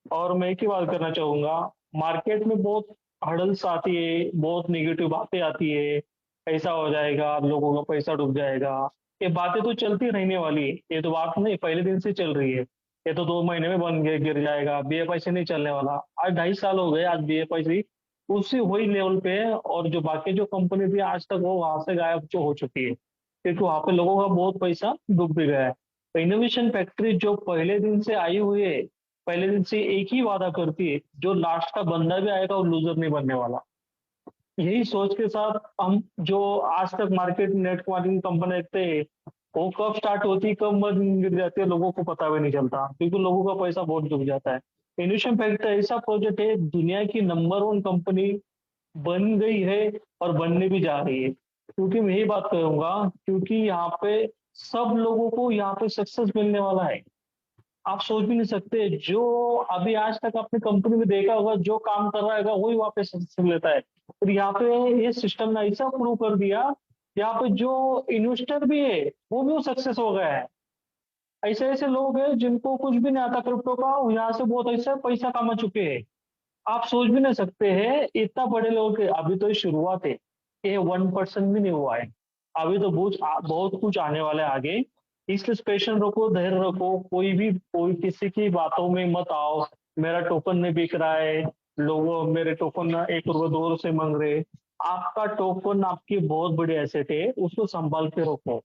और मैं एक ही बात करना चाहूंगा, मार्केट में बहुत हर्डल्स आती है, बहुत निगेटिव बातें आती है, ऐसा हो जाएगा, लोगों का पैसा डूब जाएगा। ये बातें तो चलती रहने वाली है, ये तो बात नहीं पहले दिन से चल रही है। ये तो 2 महीने में बन गए, गिर जाएगा, बीएफआई से नहीं चलने वाला। आज 2.5 साल हो गए, आज बीएफआई से उसी वही लेवल पे है, और जो बाकी जो कंपनी थी आज तक वो वहां से गायब जो हो चुकी है, क्योंकि वहां पे लोगों का बहुत पैसा डूब भी गया है। तो इनोवेशन फैक्ट्री जो पहले दिन से आई हुई है, पहले दिन से एक ही वादा करती है, जो लास्ट का बंदा भी आएगा वो लूजर नहीं बनने वाला। यही सोच के साथ हम जो आज तक मार्केट नेट मार्केटिंग कंपनी देखते हैं, वो कब स्टार्ट होती कब बंद गिर जाती है लोगों को पता भी नहीं चलता, क्योंकि लोगों का पैसा बहुत डूब जाता है। इनोवेशन फैक्ट्री ऐसा प्रोजेक्ट है, दुनिया की नंबर 1 कंपनी बन गई है और बनने भी जा रही है। क्योंकि मैं यही बात करूंगा, क्योंकि यहाँ पे सब लोगों को यहाँ पे सक्सेस मिलने वाला है। आप सोच भी नहीं सकते, जो अभी आज तक अपनी कंपनी में देखा होगा, जो काम कर रहा है वही वहां पे सक्सेस लेता है। और यहाँ पे ये सिस्टम ने ऐसा प्रूव कर दिया, यहाँ पे जो इन्वेस्टर भी है वो भी सक्सेस हो गया है। ऐसे ऐसे लोग हैं जिनको कुछ भी नहीं आता क्रिप्टो का, यहाँ से बहुत ऐसा पैसा कमा चुके हैं। आप सोच भी नहीं सकते हैं, इतना बड़े लोग। अभी तो ये शुरुआत है, ये 1% भी नहीं हुआ है, अभी तो बहुत कुछ आने वाला है आगे। इसलिए पेशेंस रखो, धैर्य रखो, कोई किसी की बातों में मत आओ। मेरा टोकन नहीं बिक रहा है, लोग मेरे टोकन 1 रुपये 2 रुपये मांग रहे। आपका टोकन आपकी बहुत बड़ी एसेट है, उसको संभाल के रखो।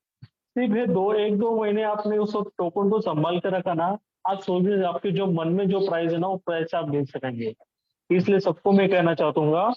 सिर्फ ये 1-2 महीने आपने उस टोकन को संभाल के रखा ना, आप सोचिए आपके जो मन में जो प्राइस है ना, वो प्राइस आप बेच सकेंगे। इसलिए सबको मैं कहना चाहूंगा,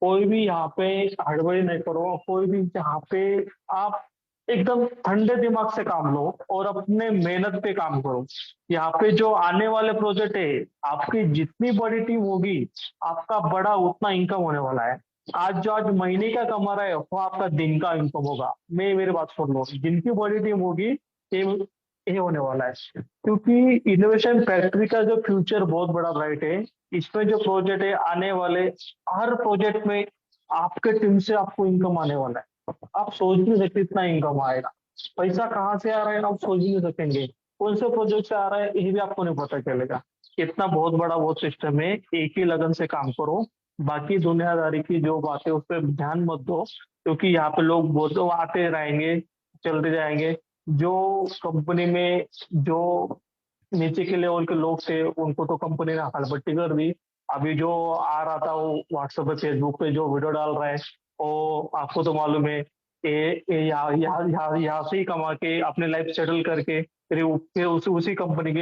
कोई भी यहाँ पे हड़बड़ी नहीं करो, कोई भी यहाँ पे आप एकदम ठंडे दिमाग से काम लो और अपने मेहनत पे काम करो। यहाँ पे जो आने वाले प्रोजेक्ट है, आपकी जितनी बड़ी टीम होगी, आपका बड़ा उतना इनकम होने वाला है। आज महीने का कमा रहा है, वो आपका दिन का इनकम होगा। मेरी बात सुन लो, जिनकी बड़ी टीम होगी ये होने वाला है। क्योंकि इनोवेशन फैक्ट्री का जो फ्यूचर बहुत बड़ा ब्राइट है। इसमें जो प्रोजेक्ट है आने वाले, हर प्रोजेक्ट में आपके टीम से आपको इनकम आने वाला है। आप सोच नहीं सकते इतना इनकम आएगा। पैसा कहाँ से आ रहा है आप सोच नहीं सकेंगे, कौन से प्रोजेक्ट से आ रहा है ये भी आपको नहीं पता चलेगा। इतना बहुत बड़ा वो सिस्टम है, एक ही लगन से काम करो। बाकी दुनियादारी की जो बातें उस पर ध्यान मत दो, क्योंकि यहाँ पे लोग बहुत आते रहेंगे, चलते जाएंगे। जो कंपनी में जो नीचे के लेवल के लोग थे, उनको तो कंपनी ने हड़बट्टी कर दी। अभी जो आ रहा था वो व्हाट्सएप पे, फेसबुक पे जो वीडियो डाल रहा है, वो आपको तो मालूम है, ये यहाँ से ही कमा के अपने लाइफ सेटल करके फिर उसी कंपनी की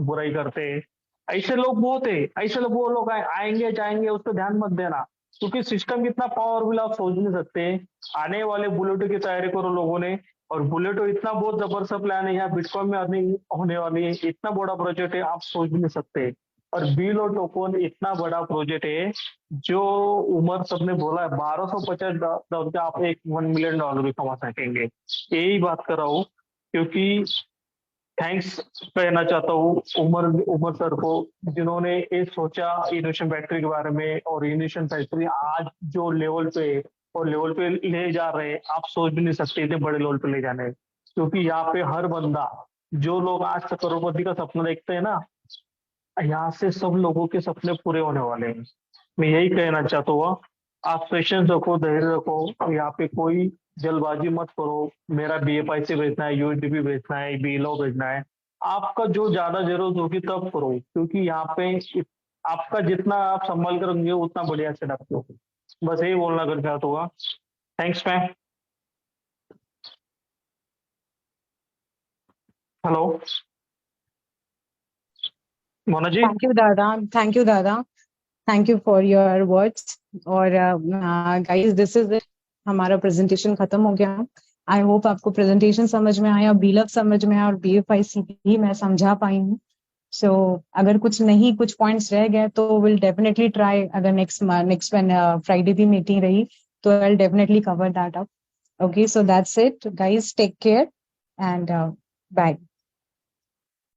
बुराई करते हैं। ऐसे लोग बहुत है, ऐसे लोग वो लोग आएंगे जाएंगे, उस पर ध्यान मत देना, क्योंकि सिस्टम कितना पावरफुल आप सोच नहीं सकते। आने वाले बुलेटो की तैयारी करो लोगों ने, और बुलेटो इतना बहुत जबरदस्त प्लान है, यहाँ बिटकॉइन में अर्निंग होने वाली है, इतना बड़ा प्रोजेक्ट है आप सोच भी नहीं सकते। और बील और टोकन इतना बड़ा प्रोजेक्ट है, जो उमर सबने बोला है 1250 से आप $1 मिलियन भी कमा सकेंगे। यही बात कर रहा हूँ, क्योंकि थैंक्स कहना चाहता हूँ उमर सर को, जिन्होंने ये सोचा इनोवेशन फैक्ट्री के बारे में। और इनोवेशन फैक्ट्री आज जो लेवल पे और लेवल पे ले जा रहे हैं, आप सोच भी नहीं सकते इतने बड़े लेवल पे ले जाने। क्योंकि यहाँ पे हर बंदा, जो लोग आज तक करोड़पति का सपना देखते हैं ना, यहाँ से सब लोगों के सपने पूरे होने वाले हैं। मैं यही कहना चाहता हूँ, आप पेशेंस रखो, धैर्य रखो, यहाँ पे कोई जल्दबाजी मत करो। मेरा बीएफआई से भेजना है, यूएसडीपी भेजना है, बीएलओ भेजना है, आपका जो ज्यादा जरूरत होगी तब करो। क्योंकि यहाँ पे आपका जितना आप संभाल कर रखेंगे उतना बढ़िया से रखते हो। बस यही बोलना कर चाहता होगा। Thanks ma'am. Hello Mona ji. Thank you दादा, थैंक यू दादा, thank you for your words. और गाइस दिस इज इट, हमारा प्रेजेंटेशन खत्म हो गया। आई होप आपको प्रेजेंटेशन समझ में आया, बीलअप समझ में आया और BFIC भी मैं समझा पाई हूँ। सो अगर कुछ पॉइंट्स रह गए तो विल डेफिनेटली ट्राई, अगर नेक्स्ट व्हेन फ्राइडे भी मीटिंग रही तो I will definitely cover that up. Okay, so that's it guys, take care and bye.